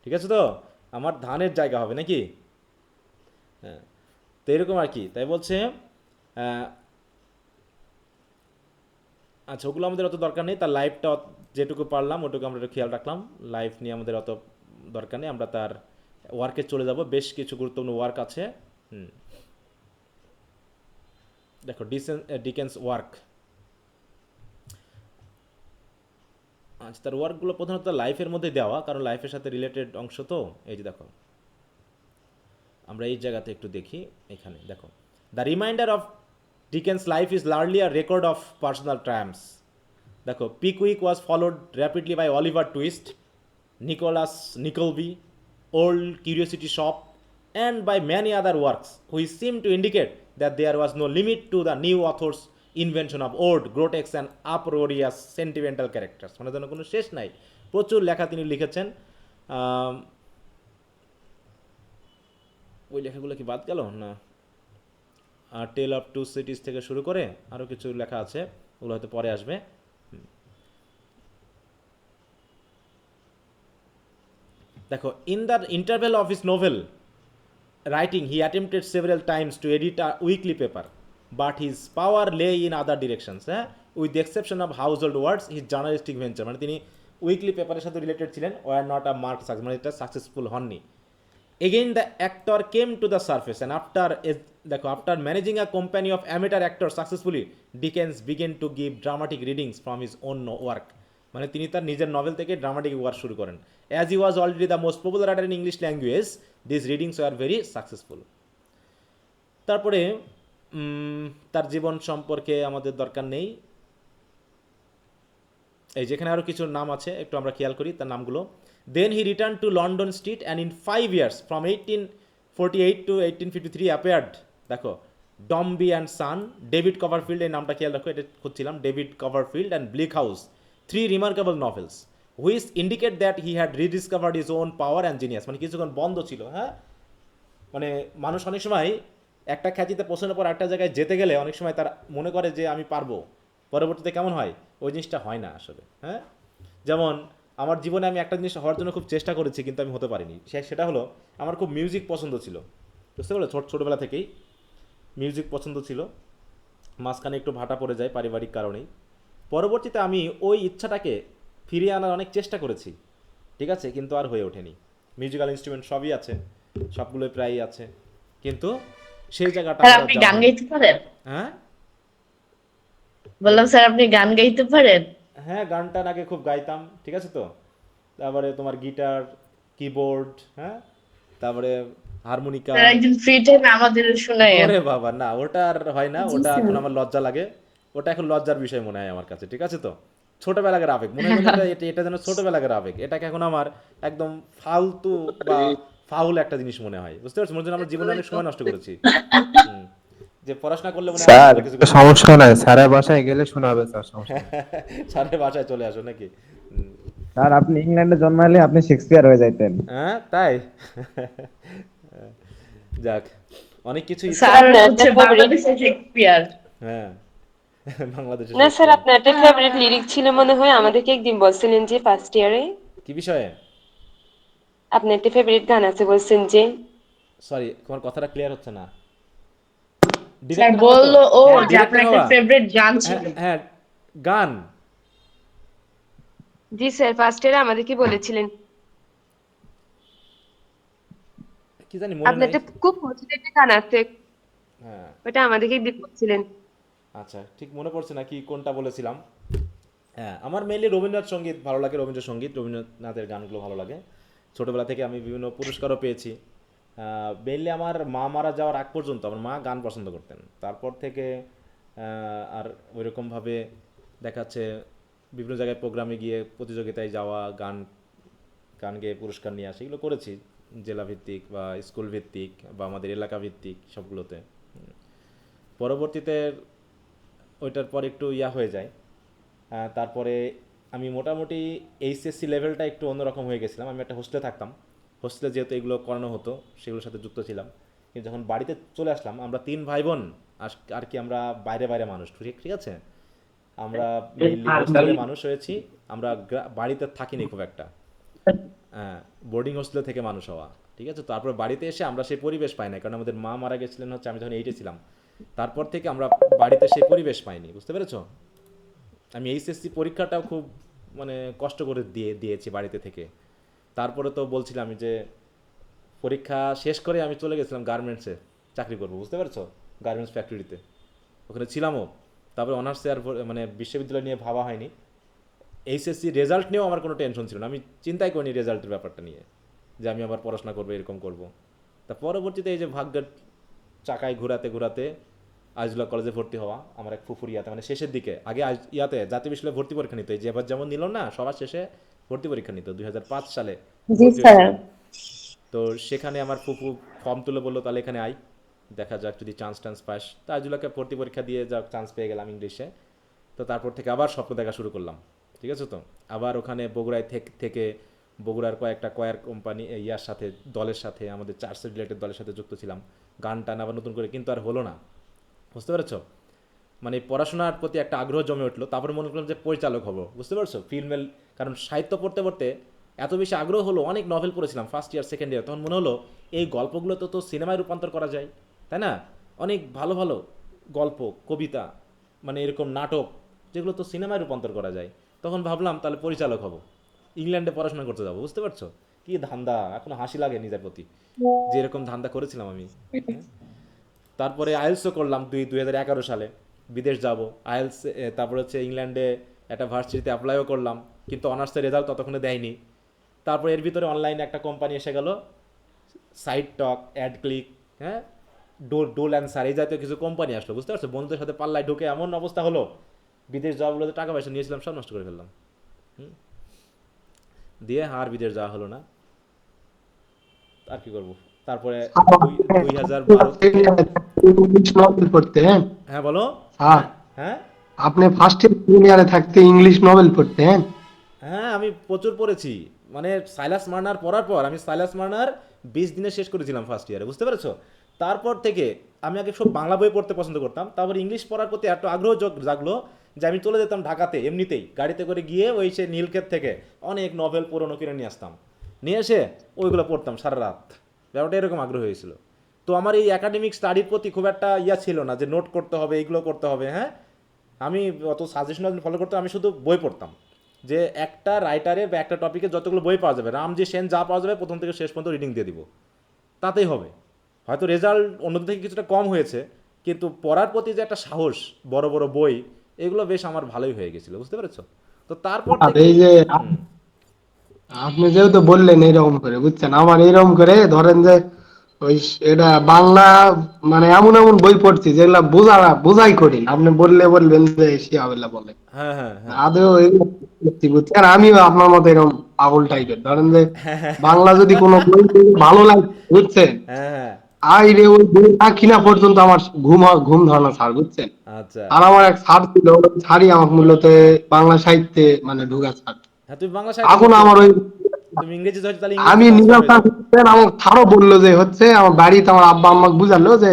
ঠিক আছে তো, আমার ধানের জায়গা হবে নাকি? হ্যাঁ, তো এরকম আর কি। তাই বলছে আচ্ছা, ওগুলো আমাদের অত দরকার নেই, তার লাইফটা যেটুকু পারলাম ওটুকু আমরা একটু খেয়াল রাখলাম। লাইফ নিয়ে আমাদের অত দরকার নেই, আমরা তার ওয়ার্কে চলে যাব। বেশ কিছু গুরুত্বপূর্ণ ওয়ার্ক আছে। দেখো ডিকেন্স ওয়ার্ক, আচ্ছা, তার ওয়ার্কগুলো প্রধানত লাইফের মধ্যে দেওয়া, কারণ লাইফের সাথে রিলেটেড অংশ তো। এই যে দেখো, আমরা এই জায়গাতে একটু দেখি, এখানে দেখো, the reminder of Dickens' life is largely a record of personal triumphs. দেখো, Pickwick was followed rapidly by Oliver Twist, Nicholas Nickleby, Old Curiosity Shop, and by many other works, which seem to indicate that there was no limit to the new author's invention of odd, grotesque and uproarious sentimental characters. মানে যেন কোনো শেষ নাই, প্রচুর লেখা তিনি লিখেছেন। ওই লেখাগুলো কি বাদ গেল না? টেল অফ টু সিটিজ থেকে শুরু করে আরও কিছু লেখা আছে, ওগুলো হয়তো পরে আসবে। দেখো, in the interval of his novel writing he attempted several Times two edit a weekly paper, but his পাওয়ার লে ইন আদার ডিরেকশনস। হ্যাঁ, with the exception of house hold words his journalistic venture, মানে তিনি weekly পেপারের সাথে related ছিলেন, were not a mark success, মানে এটা successful হননি। Again, the actor came to the surface, and after managing a company of amateur actors successfully, Dickens began to give dramatic readings from his own work. মানে তিনি তার নিজের novel থেকে dramatic work শুরু করেন। As he was already the most popular writer in English language, these readings were very successful. তারপরে তার জীবন সম্পর্কে আমাদের দরকার নেই, এই যেখানে আরও কিছু নাম আছে, একটু আমরা খেয়াল করি তার নামগুলো। Then he returned to London Street and in 5 years from 1848 to 1853 appeared, দেখো, ডম্বি অ্যান্ড সান, ডেভিড কভারফিল্ড, এই নামটা খেয়াল রাখো, এটা খুঁজছিলাম, David Copperfield and Bleak House, 3 remarkable novels which indicate that he had rediscovered his own power and genius. মানে কিছুক্ষণ বন্ধ ছিল, হ্যাঁ, মানে মানুষ অনেক সময় একটা খ্যাতিতে পৌঁছানোর পর একটা জায়গায় যেতে গেলে অনেক সময় তার মনে করে যে আমি পারবো, পরবর্তীতে কেমন হয় ওই জিনিসটা হয় না আসলে, হ্যাঁ। যেমন আমার জীবনে আমি একটা জিনিস হওয়ার জন্য খুব চেষ্টা করেছি কিন্তু আমি হতে পারিনি, সেটা হলো আমার খুব মিউজিক পছন্দ ছিল, বুঝতে পারলে, ছোটোবেলা থেকেই মিউজিক পছন্দ ছিল, মাঝখানে একটু ভাটা পড়ে যায় পারিবারিক কারণেই। পরবর্তীতে আমি ওই ইচ্ছাটাকে ফিরিয়ে আনার অনেক চেষ্টা করেছি, ঠিক আছে, কিন্তু আর হয়ে ওঠেনি। মিউজিক্যাল ইনস্ট্রুমেন্ট সবই আছে, সবগুলোই প্রায়ই আছে, কিন্তু সেই জায়গাটা স্যার আমার আপনি যাওয়া গান হয়নি। গাইতে পারেন? হ্যাঁ বললাম স্যার আপনি গান গাইতে পারেন? হ্যাঁ, গানটান আগে খুব গাইতাম, ঠিক আছে তো, তারপরে তোমার গিটার, কিবোর্ড, হ্যাঁ, তারপরে হারমোনিকা। স্যার একদিন ফ্রি টাইমে আমাদের শোনায়েন। ওরে বাবা, না ওটা আর হয় না, জি ওটা স্যার। এখন আমার লজ্জা লাগে, ওটা এখন লজ্জার বিষয় মনে হয় আমার কাছে, ঠিক আছে তো। ছোটবেলাকার আবেগ মনে হয় যেন এটা যেন ছোটবেলাকার আবেগ, এটাকে এখন আমার একদম ফালতু বা ফাউল একটা জিনিস মনে হয়, বুঝতে পারছো, মনে হয় যেন আমার জীবনে অনেক সময় নষ্ট করেছি। হুম। যে পড়াশোনা করলে মনে হয় স্যার ভালো কিছু করতে পারবো। সমস্যা নাই, স্যারের বাসায় গেলে শোনাবে স্যার, সমস্যা নাই। স্যারের বাসায় চলে আসো নাকি? হুম। স্যার আপনি ইংল্যান্ডে জন্মাইলে আপনি শেক্সপিয়ার হয়ে যাইতেন। হ্যাঁ তাই। যাক, অনেক কিছু ইচ্ছা। স্যার হচ্ছে বাংলাদেশের শেক্সপিয়ার। হ্যাঁ, বাংলাদেশের না স্যার, শেক্সপিয়ার। আপনার একটা ফেভারিট লিরিক ছিল মনে হয়, আমাদেরকে একদিন বলছিলেন যে ফার্স্ট ইয়ারে কি বিষয়ে? আপনার একটা ফেভারিট গান আছে বলছেন যে। সরি, তোমার কথাটা ক্লিয়ার হচ্ছে না। স্যার ডিরেক্টর হওয়া তো? বললো ও হ্যাঁ, যে আপনার ডিরেক্টর একটা হওয়া। ফেভারিট গান ছিল। হ্যাঁ হ্যাঁ, গান। জি স্যার, ফার্স্ট ইয়ারে আমাদেরকে বলেছিলেন। কি জানি মনে আপনার নাই। একটা খুব পছন্দের একটা গান আছে, হ্যাঁ, ওটা আমাদেরকে একদিন বলছিলেন। আচ্ছা ঠিক মনে পড়ছে না কি কোনটা বলেছিলাম। হ্যাঁ, আমার মেইনলি রবীন্দ্রনাথ সঙ্গীত ভালো লাগে, রবীন্দ্রসঙ্গীত, রবীন্দ্রনাথের গানগুলো ভালো লাগে। ছোটোবেলা থেকে আমি বিভিন্ন পুরস্কারও পেয়েছি। মেইনলি আমার মা মারা যাওয়ার আগ পর্যন্ত আমার মা গান পছন্দ করতেন, তারপর থেকে আর ওইরকমভাবে দেখাচ্ছে বিভিন্ন জায়গায় প্রোগ্রামে গিয়ে প্রতিযোগিতায় যাওয়া, গান গান গেয়ে পুরস্কার নিয়ে আসা, এগুলো করেছি জেলা ভিত্তিক বা স্কুল ভিত্তিক বা আমাদের এলাকা ভিত্তিক সবগুলোতে। পরবর্তীতে ওইটার পর একটু হয়ে যায়। তারপরে আমি মোটামুটি এইচএসসি লেভেলটা একটু অন্যরকম হয়ে গেছিলাম, আমি একটা হোস্টেলে থাকতাম, হোস্টেলে যেহেতু এগুলো করানো হতো সেগুলোর সাথে যুক্ত ছিলাম। কিন্তু যখন বাড়িতে চলে আসলাম, আমরা 3 ভাই বোন আর কি, আমরা বাইরে বাইরে মানুষ, ঠিক ঠিক আছে, আমরা মেইনলি হোস্টেলে মানুষ হয়েছি, আমরা বাড়িতে থাকিনি খুব একটা, হ্যাঁ, বোর্ডিং হোস্টেলে থেকে মানুষ হওয়া, ঠিক আছে। তারপর বাড়িতে এসে আমরা সেই পরিবেশ পাই না, কারণ আমাদের মা মারা গেছিলেন হচ্ছে আমি যখন 8-এ ছিলাম, তারপর থেকে আমরা বাড়িতে সেই পরিবেশ পাইনি, বুঝতে পেরেছো। আমি এইচএসসি পরীক্ষাটাও খুব মানে কষ্ট করে দিয়েছি বাড়িতে থেকে। তারপরে তো বলছিলাম আমি যে পরীক্ষা শেষ করে আমি চলে গেছিলাম গার্মেন্টসে চাকরি করবো, বুঝতে পারছো, গার্মেন্টস ফ্যাক্টরিতে, ওখানে ছিলামও। তারপরে অনার্সে আর মানে বিশ্ববিদ্যালয় নিয়ে ভাবা হয়নি। এইচএসসি রেজাল্ট নিয়েও আমার কোনো টেনশন ছিল না, আমি চিন্তাই করিনি রেজাল্টের ব্যাপারটা নিয়ে, যে আমি আবার পড়াশোনা করবো এরকম করব। তা পরবর্তীতে এই যে ভাগ্যের চাকায় ঘোরাতে ঘোরাতে আইজুল্লাহ কলেজে ভর্তি হওয়া, আমার এক ফুফুর ইয়াতে, মানে শেষের দিকে, আগে জাতীয় বিশ্ববিদ্যালয়ে ভর্তি পরীক্ষা নিত, এই যে এবার যেমন নিল না সবার শেষে ভর্তি পরীক্ষা নিত, 2005 সালে জি ভর্তি স্যার। হয়েছিলাম। তো সেখানে আমার ফুফু ফর্ম তুলে বললো তাহলে এখানে আই, দেখা যাক যদি চান্স পাস। তা আইজুল্লাহকে ভর্তি পরীক্ষা দিয়ে যাক চান্স পেয়ে গেলাম ইংলিশে। তো তারপর থেকে আবার স্বপ্ন দেখা শুরু করলাম, ঠিক আছে তো। আবার ওখানে বগুড়ায় থেকে বগুড়ার কয়েকটা কোম্পানি ইয়ার সাথে, দলের সাথে, আমাদের চার্চ রিলেটেড দলের সাথে যুক্ত ছিলাম, গান টান আবার নতুন করে, কিন্তু আর হলো না, বুঝতে পেরেছ। মানে পড়াশোনার প্রতি একটা আগ্রহ জমে উঠলো, তারপরে মনে করলাম যে পরিচালক হবো, বুঝতে পারছো, ফিল্মের, কারণ সাহিত্য পড়তে পড়তে এত বেশি আগ্রহ হলো, অনেক নভেল পড়েছিলাম ফার্স্ট ইয়ার সেকেন্ড ইয়ার, তখন মনে হলো এই গল্পগুলো তো সিনেমায় রূপান্তর করা যায়, তাই না, অনেক ভালো ভালো গল্প, কবিতা, মানে এরকম নাটক, যেগুলো তো সিনেমায় রূপান্তর করা যায়। তখন ভাবলাম তাহলে পরিচালক হব, ইংল্যান্ডে পড়াশোনা করতে যাবো, বুঝতে পারছো। কি ধান্দা, এখন হাসি লাগে নিজের প্রতি যে এরকম ধান্দা করেছিলাম আমি। তারপরে আইএলসও করলাম 2011 সালে, বিদেশ যাব আইএলস, তারপরে হচ্ছে ইংল্যান্ডে একটা ভার্সিটিতে অ্যাপ্লাইও করলাম, কিন্তু অনার্সের রেজাল্ট ততক্ষণে দেয়নি। তারপরে এর ভিতরে অনলাইনে একটা কোম্পানি এসে গেল, সাইট টক, অ্যাড ক্লিক, হ্যাঁ, ডোল অ্যান্সার, এই জাতীয় কিছু কোম্পানি আসলো, বুঝতে পারছো। বন্ধুদের সাথে পাল্লায় ঢুকে এমন অবস্থা হলো, বিদেশ যাওয়াগুলোতে টাকা পয়সা নিয়েছিলাম সব নষ্ট করে ফেললাম, দিয়ে আর বিদেশ যাওয়া হলো না, আর কি করবো। তারপরে 2012 থেকে ইংলিশ নভেল পড়তে, হ্যাঁ হ্যাঁ বলো। স্যার, হ্যাঁ আপনি ফার্স্ট ইয়ার প্রিমিয়ারে থাকতে ইংলিশ নভেল পড়তে, হ্যাঁ? হ্যাঁ আমি প্রচুর পড়েছি, মানে সাইলাস মার্নার পড়ার পর আমি সাইলাস মার্নার 20 দিনে শেষ করেছিলাম ফার্স্ট ইয়ারে, বুঝতে পেরেছো? তারপর থেকে আমি আগে সব বাংলা বই পড়তে পছন্দ করতাম, তারপর ইংলিশ পড়ার প্রতি এত আগ্রহ জাগলো যে আমি চলে যেতাম ঢাকাতে এমনিতেই গাড়িতে করে গিয়ে ওই সে নীলক্ষেত থেকে অনেক নভেল পুরনো কিনে নিয়ে আসতাম, নিয়ে এসে ওইগুলো পড়তাম সারা রাত। ব্যাপারটা এরকম আগ্রহ হয়েছিল। তো আমার এই একাডেমিক স্টাডির প্রতি খুব একটা ইয়া ছিল না যে নোট করতে হবে, এইগুলো করতে হবে। হ্যাঁ আমি অত সাজেশন ফলো করতাম, আমি শুধু বই পড়তাম, যে একটা রাইটারের বা একটা টপিকে যতগুলো বই পাওয়া যাবে, রামজি সেন যা পাওয়া যাবে প্রথম থেকে শেষ পর্যন্ত রিডিং দিয়ে দিব, তাতেই হবে। হয়তো রেজাল্ট অন্যদের থেকে কিছুটা কম হয়েছে, কিন্তু পড়ার প্রতি যে একটা সাহস, বড় বড় বই, এগুলো বেশ আমার ভালোই হয়ে গেছিলো, বুঝতে পেরেছো? তো তারপর আর থেকে এই যে হুম, আপনি যেহেতু বললেন এরকম করে, বুঝছেন, আমার এরকম করে ধরেন যে ওই এটা বাংলা মানে এমন এমন বই পড়ছি যেগুলা বোঝাই কঠিন, আপনি বললে বলবেন যে শিয়াবেলা বলে হ্যাঁ হ্যাঁ হ্যাঁ আদৌ এগুলো সত্যি, বুঝছেন? আমিও আপনার মতো এরকম পাগল টাইপের, ধরেন যে বাংলা যদি কোনো বই পড়ে ভালো লাগে, বুঝছেন, হ্যাঁ হ্যাঁ আই রে ওই বই না কিনা পর্যন্ত আমার ঘুম ধরে না স্যার, বুঝছেন? আচ্ছা। আর আমার এক স্যার ছিল, ওই স্যারই আমাকে মূলত বাংলা সাহিত্যে মানে ঢুকা স্যার। হ্যাঁ তুমি বাংলা সাহিত্যে এখন পড়ছো, আমার ওই তুমি ইংরেজি ধরছো, তাহলে আমি ইংরেজিতে ট্রান্সফার নিজেও হয়ে তা যাও। করতেন, আমার স্যারও বললো যে হচ্ছে আমার বাড়িতে আমার আব্বা আম্মাকে বুঝালো যে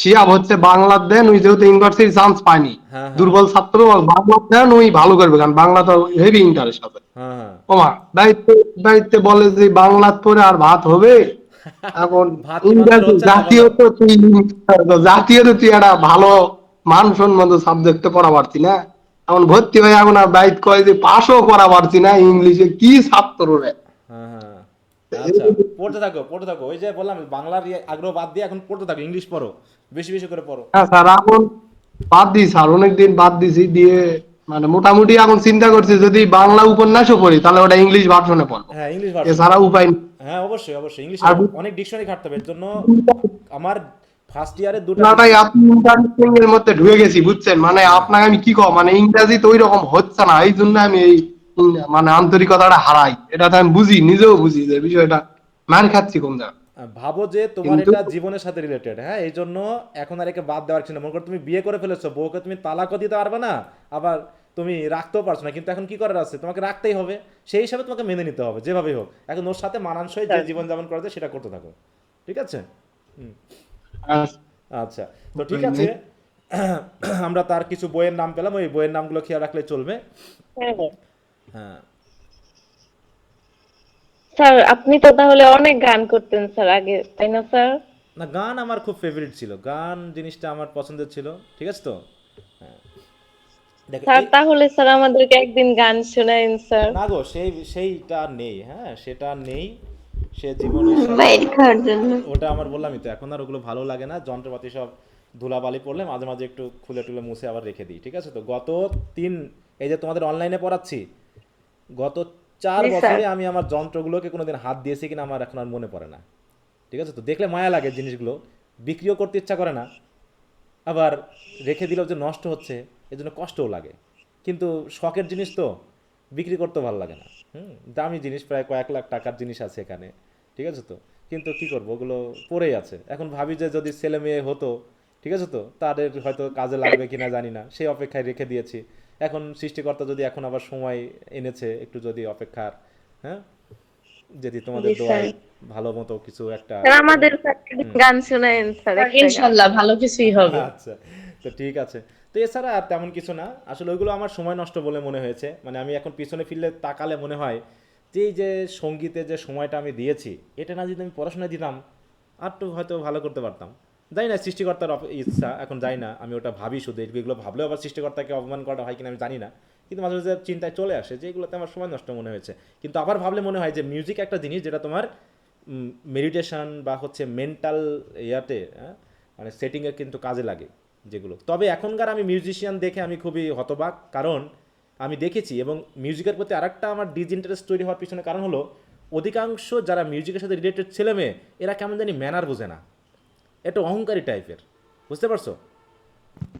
শিয়াব হচ্ছে বাংলার দেন, ওই যেহেতু ইউনিভার্সিটি চান্স পায়নি, হ্যাঁ হ্যাঁ দুর্বল ছাত্র, বাংলার দেন ওই ভালো করবে, কারণ বাংলা তো হেভি ইন্টারেস্ট হবে। হ্যাঁ হ্যাঁ ওমা দায়িত্বে দায়িত্বে বলে যে বাংলা পড়ে আর ভাত হবে, এখন ভাত কি ভাত করে ইংরাজি হচ্ছে না জাতীয় বলো। তো তুই জাতীয় তো তুই একটা ভালো মানসম্মত সাবজেক্টে পড়া পারছি না, এখন ভর্তি হয়ে এখন আর দায়িত্ব কয় যে পাশও করা পারছি না, ইংলিশে কি ছাত্র রে। হ্যাঁ হ্যাঁ আচ্ছা, পড়তে থাকো পড়তে থাকো, ওই যে বললাম বাংলার আগ্রহ বাদ দিয়ে এখন পড়তে থাকো, ইংলিশ পড়ো, বেশি বেশি করে পড়ো। হ্যাঁ স্যার, এখন বাদ দিই স্যার, অনেকদিন বাদ দিছি, দিয়ে মানে মোটামুটি এখন চিন্তা করছি যদি বাংলা উপন্যাসও পড়ি তাহলে ওটা ইংলিশ ভার্সনে পড়বো, হ্যাঁ ইংলিশ ভার্সনে এছাড়া পড়ো। উপায় নেই। হ্যাঁ অবশ্যই অবশ্যই ইংলিশে আর পড়ো, অনেক ডিকশনারি ঘাটতে হবে, এর জন্য আমার ফার্স্ট ইয়ারে দুটো পুরাটাই আপনি ইন্টারনেটিং এর মধ্যে ঢুকে গেছি, বুঝছেন, মানে আপনাকে আমি কি কম, মানে ইংরাজি তো ওই রকম হচ্ছে না, এই জন্য আমি এই মানে আন্তরিকতাটা হারাই, এটা তো আমি বুঝি, নিজেও বুঝি যে বিষয়টা মার খাচ্ছি কোন জায়গায়, ভাবো যে তোমার কিন্তু এটা জীবনের সাথে রিলেটেড। হ্যাঁ এই জন্য এখন আর একে বাদ দেওয়ার কিছু না। মনে করো তুমি বিয়ে করে ফেলেছো, বউকে তুমি তালাকও দিতে পারবে না, আবার তুমি রাখতেও পারছো না, কিন্তু এখন কি করার আছে, তোমাকে রাখতেই হবে, সেই হিসাবে তোমাকে মেনে নিতে হবে যেভাবেই হোক। এখন ওর সাথে মানানসই যে জীবনযাপন করা যায় সেটা করতে থাকো, ঠিক আছে? হুম, আহ, আচ্ছা। তো ঠিক আছে, আমরা তার কিছু বইয়ের নাম পেলাম, ওই বইয়ের নামগুলো খেয়াল রাখলে চলবে। হ্যাঁ স্যার আপনি তো তাহলে অনেক গান করতেন স্যার আগে, তাই না স্যার? না, গান আমার খুব ফেভারিট ছিল, গান জিনিসটা আমার পছন্দের ছিল, ঠিক আছে? তো হ্যাঁ দেখো স্যার এই তাহলে স্যার আমাদেরকে একদিন গান শোনায়েন স্যার। না গো, সেইটা আর নেই, হ্যাঁ সেটা আর নেই, সে জীবনের সাথে বাইর খাওয়ার জন্য। ওটা আমার বললামই তো, এখন আর ওগুলো ভালো লাগে না, যন্ত্রপাতি সব ধুলাবালি পড়লে মাঝে মাঝে একটু খুলে টুলে মুছে আবার রেখে দিই, ঠিক আছে? তো গত তিন, এই যে তোমাদের অনলাইনে পড়াচ্ছি, গত 4 বছরে আমি আমার যন্ত্রগুলোকে কোনোদিন হাত দিয়েছি কিনা আমার এখন আর মনে পড়ে না, ঠিক আছে? তো দেখলে মায়া লাগে জিনিসগুলো, বিক্রিও করতে ইচ্ছা করে না, আবার রেখে দিলেও যে নষ্ট হচ্ছে এজন্য কষ্টও লাগে, কিন্তু শখের জিনিস তো, বিক্রি করতেও ভালো লাগে না। দামি জিনিস, প্রায় কয়েক লাখ টাকার জিনিস আছে এখানে, ঠিক আছে? তো কিন্তু কি করবো, ওগুলো পড়েই আছে। এখন ভাবি যে যদি ছেলে মেয়ে হতো, ঠিক আছে, তো তাদের হয়তো কাজে লাগবে কিনা জানি না, সেই অপেক্ষায় রেখে দিয়েছি। এখন সৃষ্টিকর্তা যদি এখন আবার সময় এনেছে একটু, যদি অপেক্ষার, হ্যাঁ যদি তোমাদের জি স্যার। দোয়ায় ভালো মতো কিছু একটা, স্যার আমাদের গান শোনায়েন স্যার, ইনশাআল্লাহ ভালো কিছুই হবে। আচ্ছা, তো ঠিক আছে। তো এছাড়া আর তেমন কিছু না, আসলে ওইগুলো আমার সময় নষ্ট বলে মনে হয়েছে, মানে আমি এখন পিছনে ফিরলে তাকালে মনে হয় যে এই যে সঙ্গীতে যে সময়টা আমি দিয়েছি, এটা না যদি আমি পড়াশোনায় দিতাম আর তো হয়তো ভালো করতে পারতাম। জানি না সৃষ্টিকর্তার ইচ্ছা, এখন যাই না, আমি ওটা ভাবি শুধু, এগুলো ভাবলেও আবার সৃষ্টিকর্তাকে অপমান করা হয় কিনা আমি জানি না, কিন্তু মাঝে মাঝে চিন্তায় চলে আসে যে এগুলোতে আমার সময় নষ্ট মনে হয়েছে। কিন্তু আবার ভাবলে মনে হয় যে মিউজিক একটা জিনিস যেটা তোমার মেডিটেশন বা হচ্ছে মেন্টাল ইয়াতে, মানে সেটিংয়ে কিন্তু কাজে লাগে যেগুলো। তবে এখনকার আমি মিউজিশিয়ান দেখে আমি খুবই হতবাক, কারণ আমি দেখেছি, এবং মিউজিকের প্রতি আরেকটা আমার ডিসইন্টারেস্ট তৈরি হওয়ার পিছনে কারণ হলো অধিকাংশ যারা মিউজিকের সাথে রিলেটেড ছেলে মেয়ে, এরা কেমন জানি ম্যানার বোঝে না, একটু অহংকারী টাইপের, বুঝতে পারছো?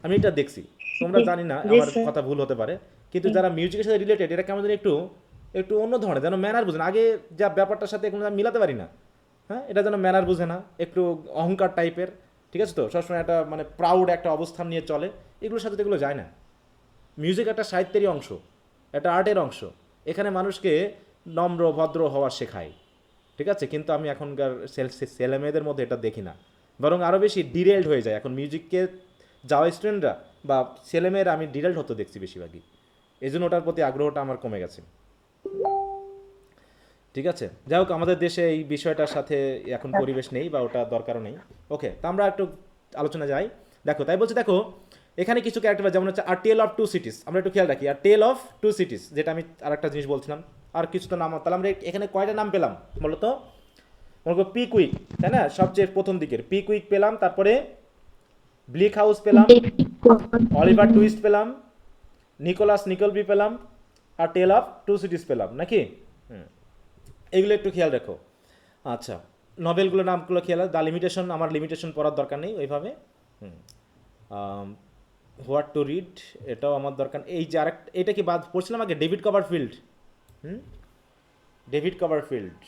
আমি এটা দেখছি, তোমরা জানি না আমার কথা ভুল হতে পারে, কিন্তু যারা মিউজিকের সাথে রিলেটেড এরা কেমন জানি একটু একটু অন্য ধরনের, যেন ম্যানার বোঝে না, আগে যা ব্যাপারটার সাথে কোনো মিলাতে পারি না। হ্যাঁ এটা যেন ম্যানার বোঝে না, একটু অহংকার টাইপের, ঠিক আছে তো, সবসময় একটা মানে প্রাউড একটা অবস্থান নিয়ে চলে, এগুলোর সাথে তো এগুলো যায় না। মিউজিক একটা সাহিত্যেরই অংশ, একটা আর্টের অংশ, এখানে মানুষকে নম্র ভদ্র হওয়া শেখায়, ঠিক আছে। কিন্তু আমি এখনকার ছেলেমেয়েদের মধ্যে এটা দেখি না, বরং আরও বেশি ডিরেল্ড হয়ে যায় এখন মিউজিককে যাওয়া স্টুডেন্টরা বা ছেলেমেয়েরা, আমি ডিরেল্ড হতে দেখছি বেশিরভাগই, এই জন্য ওটার প্রতি আগ্রহটা আমার কমে গেছে, ঠিক আছে। যাই হোক, আমাদের দেশে এই বিষয়টার সাথে এখন পরিবেশ নেই বা ওটা দরকারও নেই। ওকে, তা আমরা একটু আলোচনা যাই। দেখো, তাই বলছি, দেখো এখানে কিছু ক্যারেক্টার যেমন হচ্ছে আর টেল অফ টু সিটিস, আমরা একটু খেয়াল রাখি, আর টেল অফ টু সিটিস, যেটা আমি আর একটা জিনিস বলছিলাম, আর কিছু তো নাম, তাহলে আমরা এখানে কয়টা নাম পেলাম বলো তো? বলবো পিকুইক, তাই না, সবচেয়ে প্রথম দিকের পিকুইক পেলাম, তারপরে ব্লিক হাউস পেলাম, অলিভার টুইস্ট পেলাম, নিকোলাস নিকলবি পেলাম, আর টেল অফ টু সিটিস পেলাম, নাকি? এগুলো একটু খেয়াল রাখো। আচ্ছা, নভেলগুলোর নামগুলো খেয়াল, দ্য লিমিটেশন, আমার লিমিটেশন পড়ার দরকার নেই ওইভাবে। হোয়াট টু রিড, এটাও আমার দরকার। এই যে আরেকটা, এটা কি বাদ পড়ছিলাম আগে, ডেভিড কভারফিল্ড, ডেভিড কভারফিল্ড।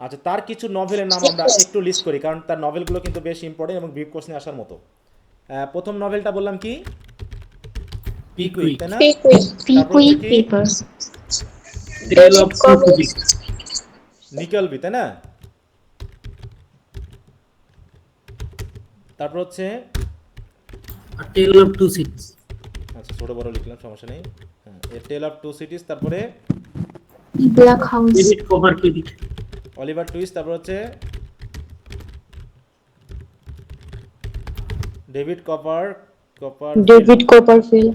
আচ্ছা, তার কিছু নভেলের নাম আমরা একটু লিস্ট করি, কারণ তার নভেলগুলো কিন্তু বেশ ইম্পর্টেন্ট এবং বিগ কোশ্চেনে আসার মতো। প্রথম নভেলটা বললাম কি? পিকুইক, তাই না? পিকুইক পেপারস, নিকলবি, তাই না? তারপর হচ্ছে টেল অফ টু সিটিস। আচ্ছা, ছোট বড় লিখলাম, সমস্যা নেই। হ্যাঁ, a Tale of Two Cities, তারপরে Black House, David Copperfield, Oliver Twist, তারপর হচ্ছে ডেভিড কপারফিল্ড।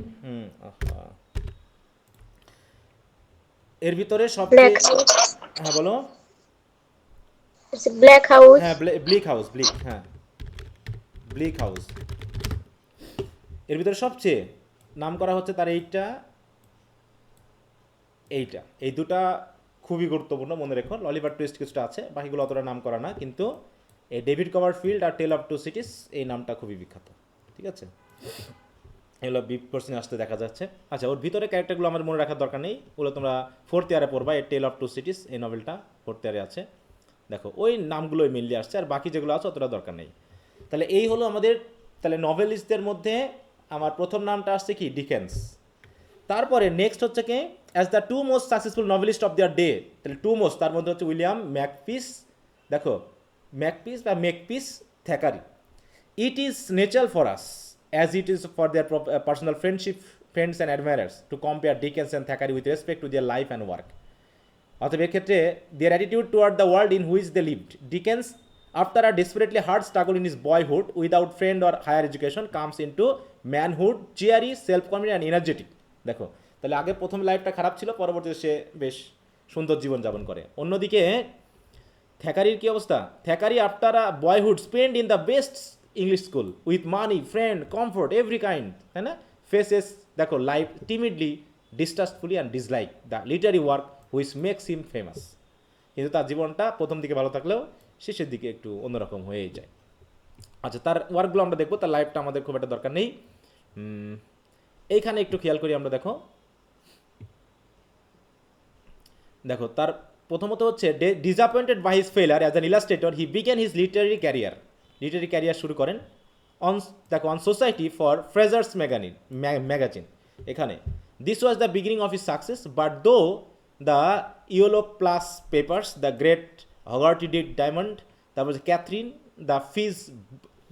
এর ভিতরে সবচেয়ে, হ্যাঁ বলো। ব্ল্যাক হাউস, হ্যাঁ, ব্লিক হাউস, হ্যাঁ ব্লিক হাউস। এর ভিতরে সবচেয়ে নাম করা হচ্ছে তার এইটা, এই দুটা খুবই গুরুত্বপূর্ণ, মনে রেখো। অলিভার টুইস্ট কিছুটা আছে, বাকিগুলো অতটা নাম করা না, কিন্তু এই ডেভিড কভারফিল্ড আর টেল অফ টু সিটিস, এই নামটা খুবই বিখ্যাত, ঠিক আছে। এগুলো বিগ কোশ্চেনে আসতে দেখা যাচ্ছে। আচ্ছা, ওর ভিতরে ক্যারেক্টারগুলো আমার মনে রাখার দরকার নেই, ওগুলো তোমরা ফোর্থ ইয়ারে পড়বা। এই টেল অফ টু সিটিস, এই নভেলটা ফোর্থ ইয়ারে আছে, দেখো ওই নামগুলোই মেনলি আসছে, আর বাকি যেগুলো আছে অতটা দরকার নেই। তাহলে এই হলো আমাদের, তাহলে নভেলিস্টদের মধ্যে আমার প্রথম নামটা আসছে কি? ডিকেন্স। তারপরে নেক্সট হচ্ছে কি? As the two most successful novelist of their day, তাহলে টু মোস্ট, তার মধ্যে হচ্ছে উইলিয়াম ম্যাকপিস, দেখো ম্যাকপিস বা Makepeace Thackeray. It is natural for us as it is for their personal friends and admirers to compare Dickens and Thackeray with respect to their life and work. অতএব এক্ষেত্রে their attitude toward the world in which they lived. Dickens, after a desperately hard struggle in his boyhood without friend or higher education, comes into manhood cheery, self-confident and energetic. দেখো, তাহলে আগে প্রথম লাইফটা খারাপ ছিল, পরবর্তীতে সে বেশ সুন্দর জীবনযাপন করে। অন্যদিকে থ্যাকারির কি অবস্থা? Thackeray after a boyhood spend in the best English school with money, friend, comfort, every kind, তাই না? ফেসেস, দেখো, life timidly, distrustfully and dislike the literary work which makes him famous. কিন্তু তার জীবনটা প্রথম দিকে ভালো থাকলেও শেষের দিকে একটু অন্যরকম হয়েই যায়। আচ্ছা, তার ওয়ার্কগুলো আমরা দেখবো, তার লাইফটা আমাদের খুব একটা দরকার নেই। এইখানে একটু খেয়াল করি আমরা, দেখো তার প্রথমত হচ্ছে disappointed by his failure as an illustrator, he began his literary career শুরু করেন on society for Fraser's magazine. এখানে this was the beginning of his success, but though the Yellowplush Papers, the Great Hoggarty Diamond, তারপর Catherine, the Fitz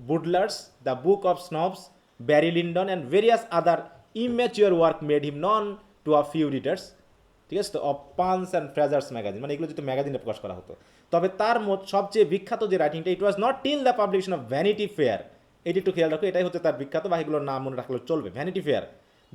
Boodle's, the Book of Snobs, Barry Lyndon and various other immature work made him known to a few readers, ঠিক আছে তো, of Punch and ফ্রেজার্স magazine, মানে এগুলো যদি ম্যাগাজিনে প্রকাশ করা হতো। তবে তার সবচেয়ে বিখ্যাত যে রাইটিংটা, it was not till the publication of Vanity Fair, এটি একটু খেয়াল রাখো, এটাই হচ্ছে তার বিখ্যাত, বাকিগুলোর নাম মনে রাখলেও চলবে। Vanity Fair,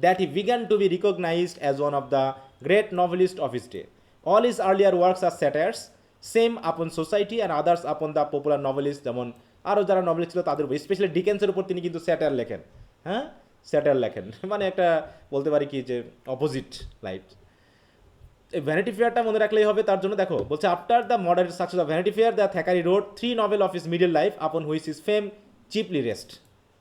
that he began to be recognised as one of the great novelist of his day. All his earlier works are satires, some upon society and others upon the popular novelist, যেমন আরও যারা novelist ছিল তাদের উপর, specially ডিকেন্সের উপর তিনি কিন্তু satire লেখেন, হ্যাঁ স্যাটায়ার লেখেন, মানে একটা বলতে পারি কি যে অপোজিট লাইফ। ভ্যানিটি ফেয়ারটা মনে রাখলেই হবে, তার জন্য দেখো বলছে, after the moderate success of Vanity Fair the Thackeray wrote 3 novel of his middle life upon which is fame chiefly rest.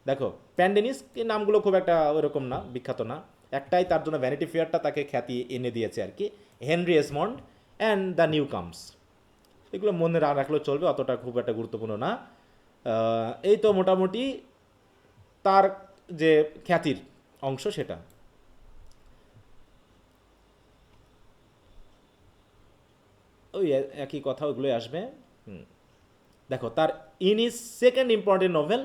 দেখো, প্যান্ডেনিস নামগুলো খুব একটা ওইরকম না, বিখ্যাত না, একটাই তার জন্য ভ্যানিটি ফেয়ারটা তাকে খ্যাতি এনে দিয়েছে আর কি, Henry Esmond and the Newcomes. এগুলো মনে রাখলেও চলবে, অতটা খুব একটা গুরুত্বপূর্ণ না। এই তো মোটামুটি তার যে খ্যাতির অংশ সেটা। ওই একই কথা ওগুলোই আসবে। দেখো তার in is second important novel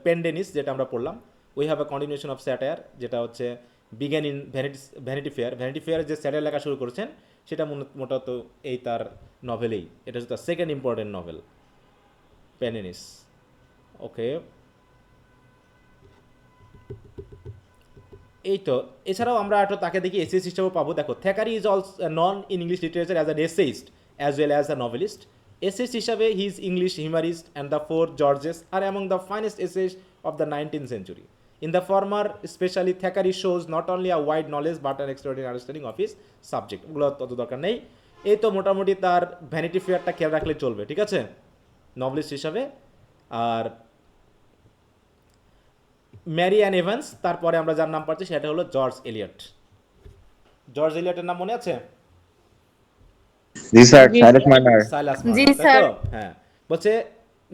Pendennis যেটা আমরা পড়লাম, we have a continuation of satire, যেটা হচ্ছে বিজ্ঞান ইন ভ্যানিটি ফেয়ারের যে স্যাটায়ার লেখা শুরু করেছেন সেটা মোটামুটি এই তার নভেলেই, এটা হচ্ছে তার সেকেন্ড ইম্পর্টেন্ট নভেল পেন্ডেনিস। ওকে, এই তো। এছাড়াও আমরা একটা তাকে দেখি এসেইস্ট হিসেবেও পাবো। দেখো Thackeray is also known in English literature as an essayist as well as a novelist. Essayist হিসাবে he is English humorist and the four Georges are among the finest essayist of the 19th century. In the former, especially, Thackeray shows not only a wide knowledge but an extraordinary understanding of his subject. ওগুলো তত দরকার নেই। এই তো মোটামুটি তার vanity ফেয়ারটা খেয়াল রাখলে চলবে, ঠিক আছে, নভেলিস্ট হিসাবে। আর ম্যারি অ্যান এভান্স, তারপরে আমরা যার নাম পাচ্ছি সেটা হলো জর্জ এলিয়ট। জর্জ এলিয়টের নাম মনে আছে? জি স্যার, সাইলাস মার্নার। সাইলাস জি, মার্নার, তাই স্যার। তো? হ্যাঁ, বলছে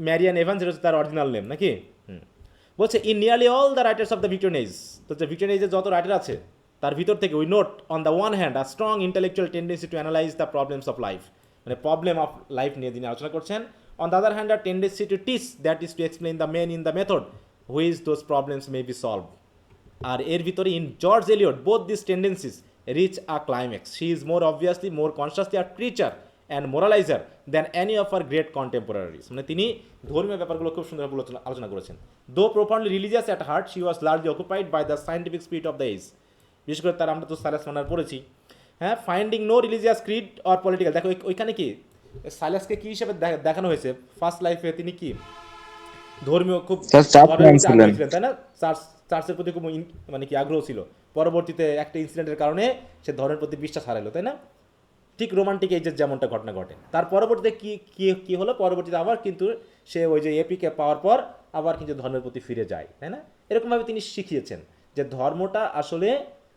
ম্যারিয়ান এভান্স, এটা হচ্ছে তার অরিজিনাল নেম নাকি? বলছে in nearly all the writers of the Victorian age, তো যে ভিক্টোরিয়ান এজের যত রাইটার আছে তার ভিতর থেকে we note on the one hand a strong intellectual tendency to analyse the problems of life, মানে প্রবলেম অফ লাইফ নিয়ে তিনি আলোচনা করছেন। On the other hand a tendency to teach, that is to explain the men in the method which those problems may be solve. আর এর ভিতরে in George Eliot both this tendencies reach a climax. She is more obviously more consciously a preacher and moraliser than any of our great contemporaries. মানে তিনি ধর্মীয় ব্যাপারগুলো খুব সুন্দরভাবে আলোচনা করেছেন। Though profoundly religious at heart, she was largely occupied by the scientific spirit of the age. বিশেষ করে তার আমরা তো সাইলাস মার্নার পড়েছি, হ্যাঁ, finding no religious creed or political. দেখো ওইখানে কি সাইলাসকে কি হিসেবে দেখানো হয়েছে, ফার্স্ট লাইফে তিনি কি ধর্মীয় খুব আগ্রহী ছিলেন, তাই না? চার্চের প্রতি খুব মানে কি আগ্রহ ছিল। পরবর্তীতে একটা ইনসিডেন্টের কারণে সে ধর্মের প্রতি বিশ্বাস হারালো, তাই না? ঠিক রোমান্টিক এজের যেমনটা ঘটনা ঘটে। তার পরবর্তীতে কি হলো, পরবর্তীতে আবার কিন্তু সে ওই যে এপিকে পাওয়ার পর আবার কিন্তু ধর্মের প্রতি ফিরে যায়, তাই না? এরকমভাবে তিনি শিখিয়েছেন যে ধর্মটা আসলে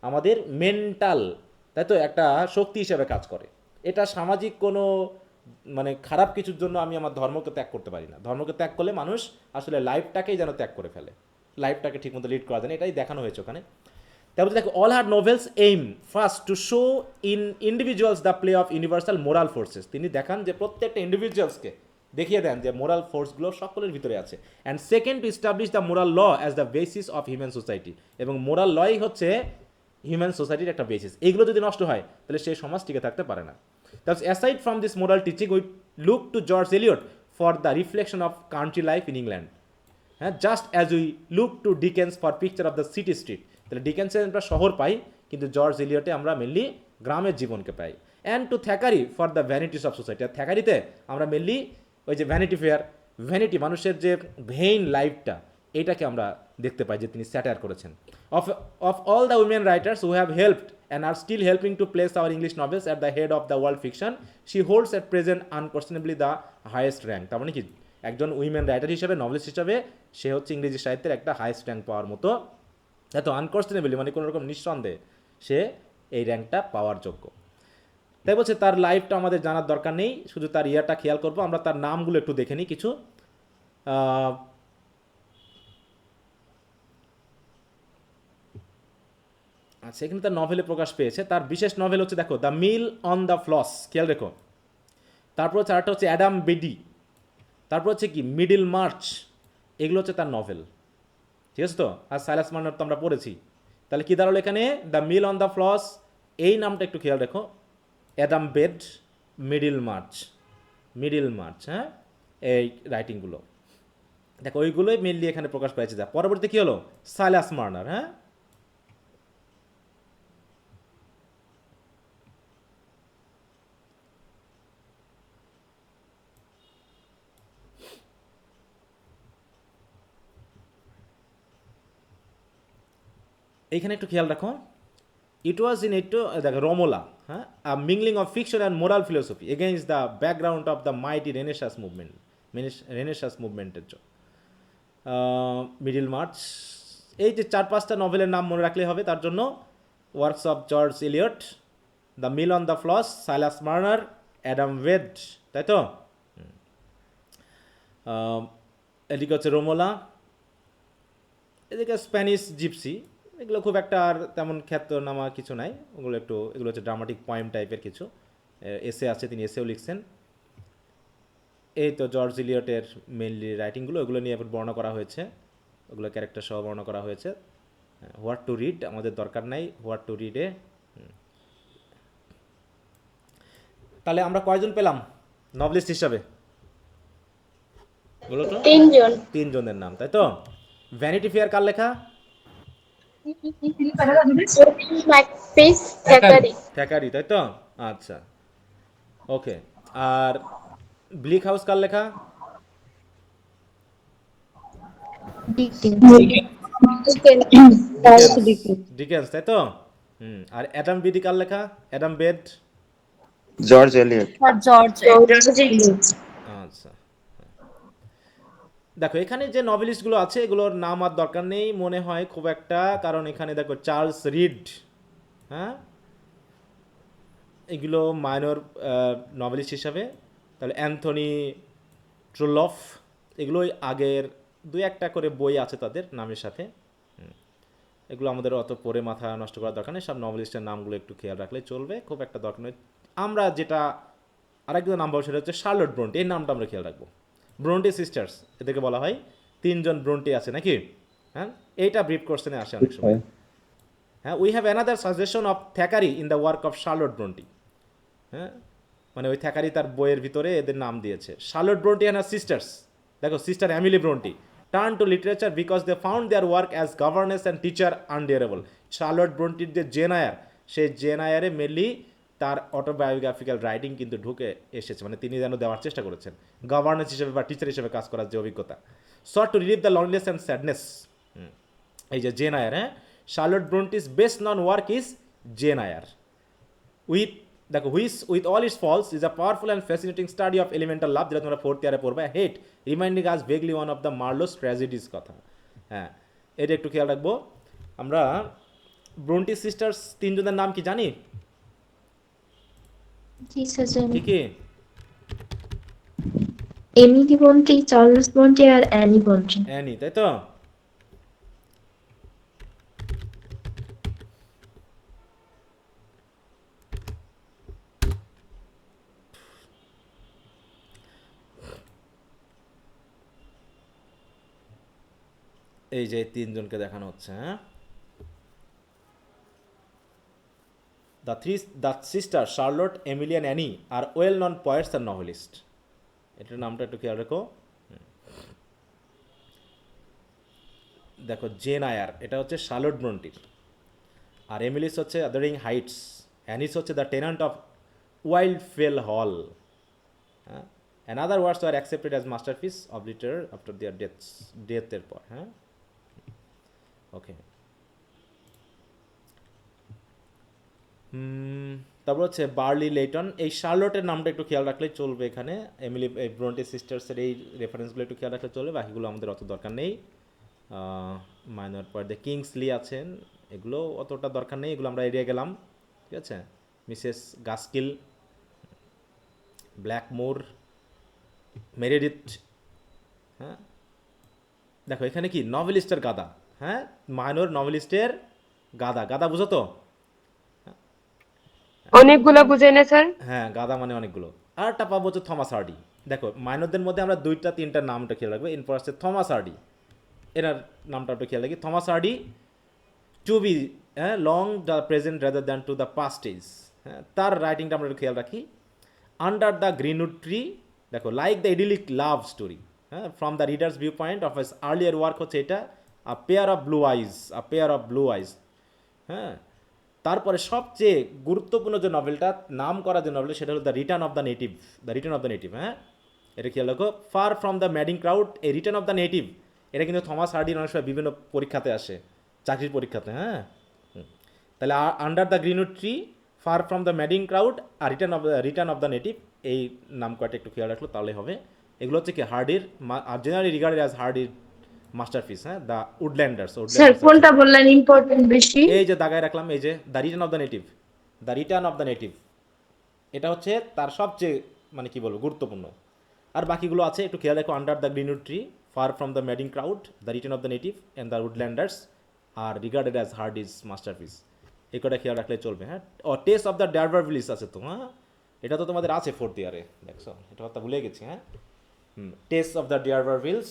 আমাদের মেন্টাল, তাই তো, একটা শক্তি হিসেবে কাজ করে। এটা সামাজিক কোনো মানে খারাপ কিছুর জন্য আমি আমার ধর্মকে ত্যাগ করতে পারি না। ধর্মকে ত্যাগ করলে মানুষ আসলে লাইফটাকেই যেন ত্যাগ করে ফেলে, লাইফটাকে ঠিকমতো লিড করা যায় না, এটাই দেখানো হয়েছে ওখানে। তারপরে দেখো all her novels aim first to show in individuals the play of universal moral forces. তিনি দেখান যে প্রত্যেকটা ইন্ডিভিজুয়ালসকে দেখিয়ে দেন যে মোরাল ফোর্সগুলো সকলের ভিতরে আছে। And second to establish the moral law as the basis of human society. এবং মোরাল লই হচ্ছে হিউম্যান সোসাইটির একটা বেসিস। এইগুলো যদি নষ্ট হয় তাহলে সেই সমাজ টিকে থাকতে পারে না। That's aside from this moral teaching we look to George Eliot for the reflection of country life in England. হ্যাঁ, just as we look to Dickens for picture of the city street. তাহলে ডিকেন্সে আমরা শহর পাই, কিন্তু George এলিয়টে আমরা mainly গ্রামের জীবনকে পাই। And to Thackeray for the vanities of society. আর থ্যাকারিতে আমরা মেনলি ওই যে ভ্যানিটি ফেয়ার, ভ্যানিটি মানুষের যে ভেইন লাইফটা, এইটাকে আমরা দেখতে পাই যে তিনি স্যাটায়ার করেছেন। Of all the women writers who have helped and are still helping to place our English novels at the head of the world fiction, she holds at present unquestionably the highest rank. তার মানে কি, একজন women writer হিসেবে, novelist হিসেবে সে হচ্ছে ইংরেজি সাহিত্যের একটা হাইয়েস্ট র্যাঙ্ক পাওয়ার মতো, এত আনকোয়েশনেবলি, মানে কোনো রকম নিঃসন্দেহে সে এই র্যাঙ্কটা পাওয়ার যোগ্য। তাই বলছে তার লাইফটা আমাদের জানার দরকার নেই, শুধু তার ইয়ারটা খেয়াল করবো। আমরা তার নামগুলো একটু দেখে নিই কিছু। আচ্ছা, এখানে তার নভেলে প্রকাশ পেয়েছে। তার বিশেষ নভেল হচ্ছে, দেখো, the mill on the floss, খেয়াল রেখো। তারপর হচ্ছে আরেকটা হচ্ছে অ্যাডাম বেডি। তারপর হচ্ছে কি মিডিল মার্চ। এগুলো হচ্ছে তার নভেল, ঠিক আছে তো? আর সাইলাস মার্নার তো আমরা পড়েছি। তাহলে কী দাঁড়ালো এখানে, the mill on the floss, এই নামটা একটু খেয়াল রেখো। অ্যাডাম বেড, মিডিল মার্চ, হ্যাঁ, এই রাইটিংগুলো দেখো, ওইগুলোই মেনলি এখানে প্রকাশ পেয়েছে। যা পরবর্তী কী হলো, সাইলাস মার্নার, হ্যাঁ, এইখানে একটু খেয়াল রাখো। ইট ওয়াজ ইন একটু দেখো রোমোলা, হ্যাঁ, a mingling of fiction and moral philosophy against the background of the mighty Renaissance মুভমেন্টের জন্য। মিডিল মার্চ, এই যে 4-5টা নভেলের নাম মনে রাখলে হবে তার জন্য। Works of George Eliot, the mill on the Floss, Silas Marner, Adam Bede, তাই তো? এদিকে হচ্ছে রোমোলা, এদিকে স্প্যানিশ জিপসি। এগুলো খুব একটা আর তেমন খ্যাতনামা কিছু নাই, এগুলো হচ্ছে ড্রামাটিক পয়েম টাইপের কিছু। এসে আছে, তিনি এসেও লিখছেন। এই তো জর্জ ইলিয়টের মেইনলি রাইটিংগুলো, ওগুলো নিয়ে বর্ণনা করা হয়েছে, ওগুলো ক্যারেক্টার সহ বর্ণনা করা হয়েছে। হোয়াট টু রিড আমাদের দরকার নাই, হোয়াট টু রিডে। তাহলে আমরা কয়জন পেলাম নভেলিস্ট হিসাবে? বলো তো। 3 জন। 3 জনের নাম, তাই তো? ভ্যানিটি ফেয়ার কার লেখা? ম্যাকপিস থ্যাকারি। থ্যাকারি, তাই তো? আচ্ছা, ওকে। আর ব্লিক হাউস কার লেখা? ডিকেন্স, তাই তো? আর অ্যাডাম বিডি কার লেখা? Adam Bede. George Eliot. George Eliot. আচ্ছা, দেখো এখানে যে নভেলিস্টগুলো আছে এগুলোর নাম আর দরকার নেই মনে হয় খুব একটা, কারণ এখানে দেখো চার্লস রিড, হ্যাঁ, এগুলো মাইনর নভেলিস্ট হিসাবে। তাহলে অ্যান্থনি ট্রুলফ, এগুলোই আগের 2-1টা করে বই আছে তাদের নামের সাথে। এগুলো আমাদের অত পরে মাথা নষ্ট করার দরকার নেই, সব নভেলিস্টের নামগুলো একটু খেয়াল রাখলে চলবে, খুব একটা দরকার নেই। আমরা যেটা আরেকজন নাম বলবো সেটা হচ্ছে শার্লট ব্রন্টি, এই নামটা আমরা খেয়াল রাখবো। ব্রন্টি সিস্টার্স এদেরকে বলা হয়, 3 জন ব্রন্টি আছে নাকি? হ্যাঁ, এইটা ব্রিফ কোশ্চেনে আসে অনেক সময়। হ্যাঁ, we have another suggestion of Thackeray in the work of Charlotte Bronte. হ্যাঁ, মানে ওই থ্যাকারি তার বইয়ের ভিতরে এদের নাম দিয়েছে। Charlotte Bronte and her sisters, দেখো sister Emily Bronte turn to literature because they found their work as governess and teacher unendurable. Charlotte ব্রন্টির যে জেন আয়ার, সেই জেন আয়ারে মেনলি তার অটোবায়োগ্রাফিক্যাল রাইটিং কিন্তু ঢুকে এসেছে, মানে তিনি যেন দেওয়ার চেষ্টা করেছেন গভর্নেন্স হিসেবে বা টিচার হিসেবে কাজ করার যে অভিজ্ঞতা। Sought to relieve the loneliness and sadness, এই যে জেন আয়ার। হ্যাঁ, Charlotte Bronte's best known work is Jane Eyre. With দেখো with all its faults is a powerful and fascinating study of elemental love, যেটা তোমরা 4th ইয়ারে পড়বে। Hate reminding us vaguely one of the Marlowe's tragedies কথা। হ্যাঁ, এটা একটু খেয়াল রাখবো আমরা। ব্রন্টি সিস্টার্স 3 জনের নাম কি জানি? কি কি? এমিলি ব্রন্টি, চার্লস ব্রন্টি আর অ্যানি ব্রন্টি। অ্যানি, তাই তো? এই যে 3 জনকে দেখানো হচ্ছে। হ্যাঁ, the sister Charlotte, Emily and Anne আর well known poets and novelist. এটার নামটা একটু খেয়াল রেখো। দেখো জেন আয়ার এটা হচ্ছে শার্লট ব্রন্টির, আর এমিলিস হচ্ছে আদারিং হাইটস, অ্যানিস হচ্ছে the Tenant of Wildfell Hall. হ্যাঁ, and other words are accepted as masterpiece of litter after their ডেথের পর। হ্যাঁ, ওকে। তারপর হচ্ছে বার্লি লেটন। এই শার্লটের নামটা একটু খেয়াল রাখলেই চলবে এখানে, এমিলি ব্রন্টি সিস্টার্সের এই রেফারেন্সগুলো একটু খেয়াল রাখলে চলবে, বাকিগুলো আমাদের অত দরকার নেই। মাইনর পয়েন্ট কিংসলি আছেন, এগুলো অতটা দরকার নেই, এগুলো আমরা এড়িয়ে গেলাম, ঠিক আছে। Mrs Gaskell, Blackmore, Meredith. হ্যাঁ, দেখো এখানে কি নভেলিস্টের গাদা। হ্যাঁ, মাইনর নভেলিস্টের গাদা, গাদা বুঝো তো? অনেকগুলো বুঝে না স্যার? হ্যাঁ, গাদা মানে অনেকগুলো। আর একটা পাবো হচ্ছে থমাস হার্ডি। দেখো মাইনরদের মধ্যে আমরা 2-3টা নামটা খেয়াল রাখবো। এরপর হচ্ছে থমাস হার্ডি, এনার নামটা একটু খেয়াল রাখি। Thomas Hardy, to belong the present rather than to the past is. হ্যাঁ, তার রাইটিংটা আমরা একটু খেয়াল রাখি। আন্ডার দ্য গ্রিনউড ট্রি, দেখো like the idyllic love story. হ্যাঁ, from the reader's view point of his earlier work হচ্ছে এটা a pair of blue eyes. হ্যাঁ, তারপরে সবচেয়ে গুরুত্বপূর্ণ যে নভেলটা, নাম করা যে নভেল, সেটা হলো the Return of the native. হ্যাঁ, এটা খেয়াল রাখো। Fur from the madding crowd, এই রিটার্ন অফ দ্য নেটিভ, এটা কিন্তু থমাস হার্ডির অনেক সময় বিভিন্ন পরীক্ষাতে আসে, চাকরির পরীক্ষাতে। হ্যাঁ, তাহলে under the Greenwood tree, far from the madding crowd আর রিটার্ন অফ দ্য নেটিভ, এই নাম কয়টা একটু খেয়াল রাখলো তাহলে হবে। এগুলো হচ্ছে কি হার্ডির, are generally regarded as হার্ডির masterpiece. হ্যাঁ, দ্য উডল্যান্ডার্স। স্যার কোনটা বললেন ইম্পর্টেন্ট বেশি? এই যে দাগায় রাখলাম, এই যে the Return of the native, এটা হচ্ছে তার সবচেয়ে মানে কি বলবো গুরুত্বপূর্ণ। আর বাকিগুলো আছে একটু খেয়াল রাখো, Under the Greenwood tree, far from the Madding Crowd, the Return of the Native and the Woodlanders are regarded as Hardy's masterpiece. এই কটা খেয়াল রাখলে চলবে। হ্যাঁ, ও টেস্ট অফ দ্য ডারবারভিলিস আছে তো, হ্যাঁ এটা তো তোমাদের আছে 4th ইয়ারে, দেখছো এটা কথা ভুলে গেছি। হ্যাঁ, টেস্ট অফ দ্য ডারবারভিলস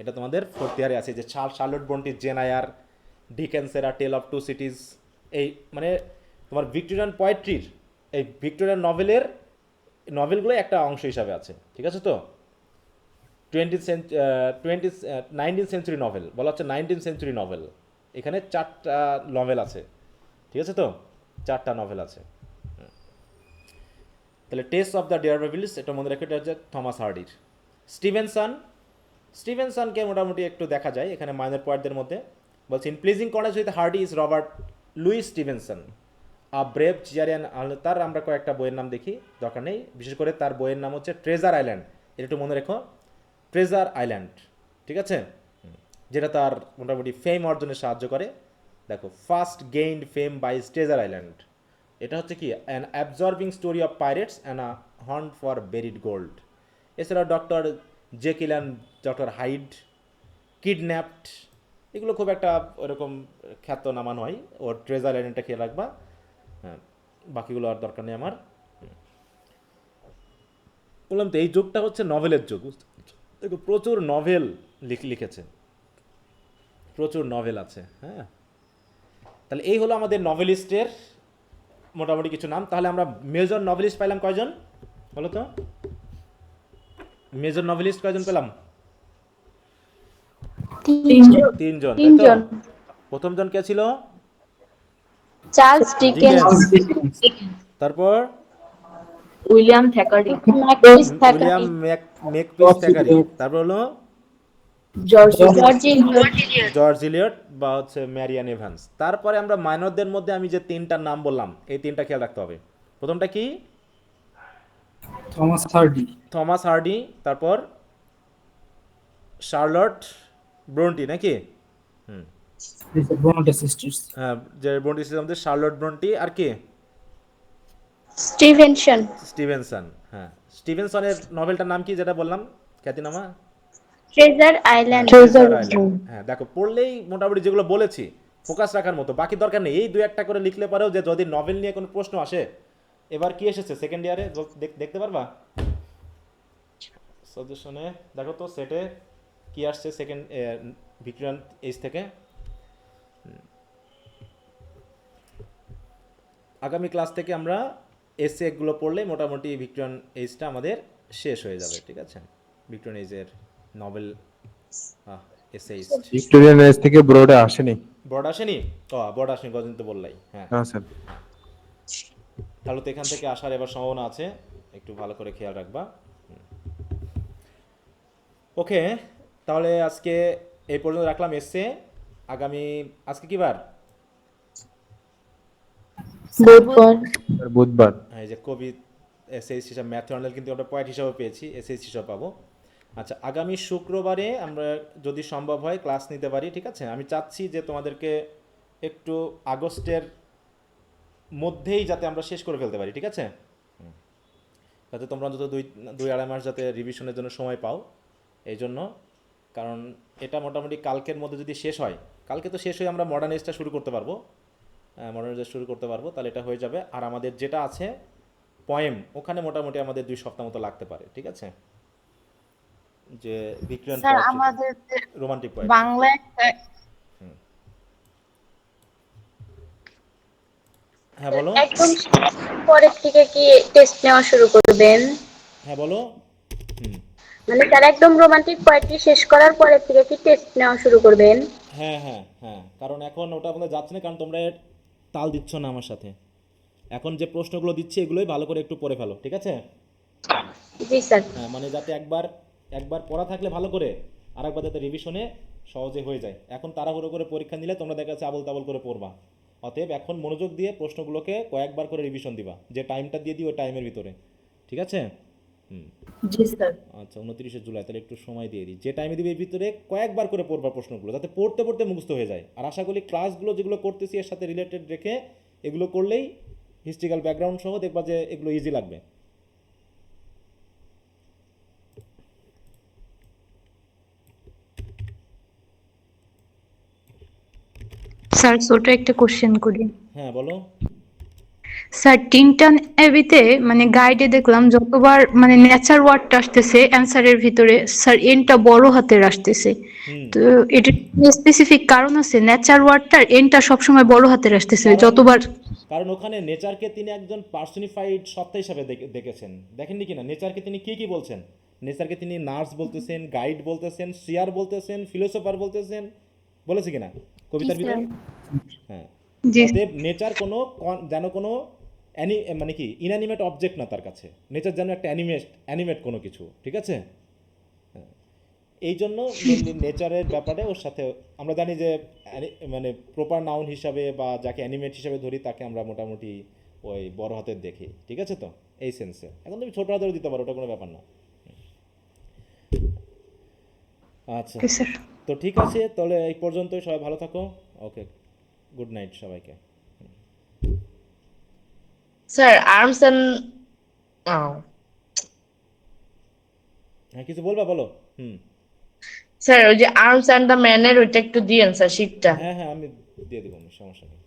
এটা তোমাদের 4th ইয়ারে আছে, যে শার্লট ব্রন্টির জেন আয়ার, ডিকেন্সের আর টেল অফ টু সিটিজ, এই মানে তোমার ভিক্টোরিয়ান পোয়েট্রির, এই ভিক্টোরিয়ান নভেলগুলো একটা অংশ হিসাবে আছে, ঠিক আছে তো। 19th সেঞ্চুরি নভেল বলা হচ্ছে 19th সেঞ্চুরি নভেল, এখানে 4টা নভেল আছে, ঠিক আছে তো, 4টা নভেল আছে। তাহলে টেস্ট অফ দ্য ডারবারভিলস এটা মনে রেখে, এটা হচ্ছে থমাস হার্ডির। স্টিভেনসনকে মোটামুটি একটু দেখা যায় এখানে মাইনর পয়েন্টদের মধ্যে। বলছি in pleasing contrast with Hardy is Robert Louis Stevenson, a brave চিয়ারিয়ান। তার আমরা কয়েকটা বইয়ের নাম দেখি, দরকার নেই, বিশেষ করে তার বইয়ের নাম হচ্ছে ট্রেজার আইল্যান্ড, এটা একটু মনে রেখো, ট্রেজার আইল্যান্ড, ঠিক আছে, যেটা তার মোটামুটি ফেম অর্জনে সাহায্য করে। দেখো, first gained fame by Treasure Island, এটা হচ্ছে কি an absorbing story of pirates and a hunt for buried gold. এছাড়াও Doctor Jekyll and Doctor Hyde, Kidnapped, এগুলো খুব একটা ওরকম খ্যাতনামা নয়। ওর ট্রেজার আইল্যান্ডটা খেয়ে রাখবা, হ্যাঁ বাকিগুলো আর দরকার নেই আমার। বললাম তো এই যুগটা হচ্ছে নভেলের যুগ, দেখো প্রচুর নভেল লিখেছে, প্রচুর নভেল আছে। হ্যাঁ, তাহলে এই হলো আমাদের নভেলিস্টের মোটামুটি কিছু নাম। তাহলে আমরা মেজর নভেলিস্ট পাইলাম কয়জন বলো তো? মেজর নভেলিস্ট কয়জন পেলাম? 3জন। প্রথম জন কে ছিল? চার্লস ডিকেন্স, তারপর উইলিয়াম থ্যাকারি, উইলিয়াম মেকপিস থ্যাকারি, তারপর হলো জর্জ ইলিয়ট বা হচ্ছে ম্যারিয়ান এভান্স। তারপরে আমরা মাইনরদের মধ্যে আমি যে 3টার নাম বললাম, এই 3টা খেয়াল রাখতে হবে। প্রথমটা কি? থমাস হার্ডি, তারপর শার্লট ব্রন্টি, নাকি? হ্যাঁ, যে ব্রন্টি সিস্টেম আমাদের শার্লট ব্রন্টি, আর কি? স্টিভেনসন। হ্যাঁ, স্টিভেনসনের নভেলটার নাম কি যেটা বললাম খ্যাতিনামা? Treasure island. হ্যাঁ, দেখো পড়লেই মোটামুটি যেগুলো বলেছি ফোকাস রাখার মতো, বাকি দরকার নেই। এই 2-1টা করে লিখলে পারেও, যে যদি নভেল নিয়ে কোনো প্রশ্ন আসে, এবার কি এসেছে 2nd ইয়ারে দেখতে পারবা সাজেশনে। দেখো তো সেটে কি আসছে সেকেন্ড ভিক্টোরিয়ান এজ থেকে। আগামী ক্লাস থেকে আমরা এসে গুলো পড়লে মোটামুটি ভিক্টোরিয়ান এজটা আমাদের শেষ হয়ে যাবে, ঠিক আছে। ভিক্টোরিয়ান এজের নভেল এসেইস। ভিক্টোরিয়ান এজ থেকে ব্রডে আসেনি? ব্রড আসেনি? ব্রড আসেনি, গজনী তো বললাই। হ্যাঁ স্যার। তাহলে তো এখান থেকে আসার এবার সম্ভাবনা আছে, একটু ভালো করে খেয়াল রাখবা। ওকে, তাহলে আজকে এই পর্যন্ত রাখলাম এসে। আজকে কি বার? বুধবার। এই যে কবি এসএইচ হিসাব, ম্যাথমেটিক্যাল কিন্তু আমরা পয়েন্ট হিসাবে পেয়েছি, এসএইচ হিসাব পাবো। আচ্ছা, আগামী শুক্রবারে আমরা যদি সম্ভব হয় ক্লাস নিতে পারি, ঠিক আছে। আমি চাচ্ছি যে তোমাদেরকে একটু আগস্টের মধ্যেই যাতে আমরা শেষ করে ফেলতে পারি, ঠিক আছে, যাতে তোমরা অন্তত 2-2.5 মাস যাতে রিভিশনের জন্য সময় পাও। এই জন্য, কারণ এটা মোটামুটি কালকের মধ্যে যদি শেষ হয়, কালকে তো শেষ হয়ে আমরা মডার্ন এজটা শুরু করতে পারবো, তাহলে এটা হয়ে যাবে। আর আমাদের যেটা আছে পয়েম, ওখানে মোটামুটি আমাদের 2 সপ্তাহ মতো লাগতে পারে, ঠিক আছে। যে ভিক্টোরিয়ান স্যার আমাদের রোমান্টিক পয়েম বাংলায় হ্যাঁ বলো। একদম পরের থেকে কি টেস্ট নেওয়া শুরু করবেন? হ্যাঁ বলো। মানে তারা একদম রোমান্টিক পোয়েট্রি শেষ করার পরের থেকে কি টেস্ট নেওয়া শুরু করবেন? হ্যাঁ হ্যাঁ হ্যাঁ, কারণ এখন ওটা আমাদের যাচ্ছে না, কারণ তোমরা তাল দিচ্ছ না আমার সাথে। এখন যে প্রশ্নগুলো দিচ্ছি এগুলোই ভালো করে একটু পড়ে ফেলো, ঠিক আছে। জি স্যার। হ্যাঁ, মানে যাতে একবার পড়া থাকলে ভালো করে, আর একবার যাতে রিভিশনে সহজে হয়ে যায়। এখন তাড়াহুড়ো করে পরীক্ষা নিলে তোমরা দেখা যাচ্ছে আবল তাবল করে পড়বা। অতএব এখন মনোযোগ দিয়ে প্রশ্নগুলোকে কয়েকবার করে রিভিশন দিবা, যে টাইমটা দিয়ে দিই ওই টাইমের ভিতরে, ঠিক আছে। জি স্যার। আচ্ছা, 29শে জুলাই, তাহলে একটু সময় দিয়ে দিই। যে টাইমে দিবে এর ভিতরে কয়েকবার করে পড়বা প্রশ্নগুলো, যাতে পড়তে পড়তে মুখস্থ হয়ে যায়। আর আশা করি ক্লাসগুলো যেগুলো করতেছি এর সাথে রিলেটেড রেখে এগুলো করলেই হিস্ট্রিক্যাল ব্যাকগ্রাউন্ড সহ দেখবা যে এগুলো ইজি লাগবে। স্যার ছোট একটা কোশ্চেন করি। হ্যাঁ বলো। স্যার টিনটান এবিতে মানে গাইডে দেখলাম যতবার মানে নেচার ওয়ার্ডটা আসতেছে অ্যান্সারের ভিতরে স্যার এনটা বড় হাতের আসতেছে। হুম। তো এটা স্পেসিফিক কারণ আছে নেচার ওয়ার্ডটার এনটা সবসময় বড় হাতের আসতেছে যতবার? কারণ ওখানে নেচারকে তিনি একজন পার্সনিফাইড সত্তা হিসাবে দেখেছেন। দেখেননি কিনা নেচারকে তিনি কি কি বলছেন? নেচারকে তিনি নার্স বলতেছেন, গাইড বলতেছেন, সিয়ার বলতেছেন, ফিলোসোফার বলতেছেন, বলেছে কিনা কবিতার ভিতরে? হ্যাঁ। জি অতএব নেচার কোনো যেন কোনো মানে কি ইনঅ্যানিমেট অবজেক্ট না তার কাছে। নেচার যেন একটা অ্যানিমেট কোনো কিছু, ঠিক আছে? হ্যাঁ। এই জন্য মেনলি নেচারের ব্যাপারে ওর সাথে আমরা জানি যে মানে প্রপার নাউন হিসাবে বা যাকে অ্যানিমেট হিসাবে ধরি তাকে আমরা মোটামুটি ওই বড় হাতের দেখি, ঠিক আছে? তো এই সেন্সে এখন তুমি ছোট হাতেরও দিতে পারো, ওটা কোনো ব্যাপার না। আচ্ছা, স্যার। তো ঠিক আছে, তাহলে এই পর্যন্তই, সবাই ভালো থাকো। ওকে, গুড নাইট সবাইকে। স্যার আর্মস অ্যান্ড হ্যাঁ কিছু বলবা, বলো। হুম। স্যার ওই যে আর্মস অ্যান্ড দ্য ম্যানের ওইটা একটু দিয়েন স্যার শিটটা। হ্যাঁ হ্যাঁ, আমি দিয়ে দেবো, সমস্যা নেই।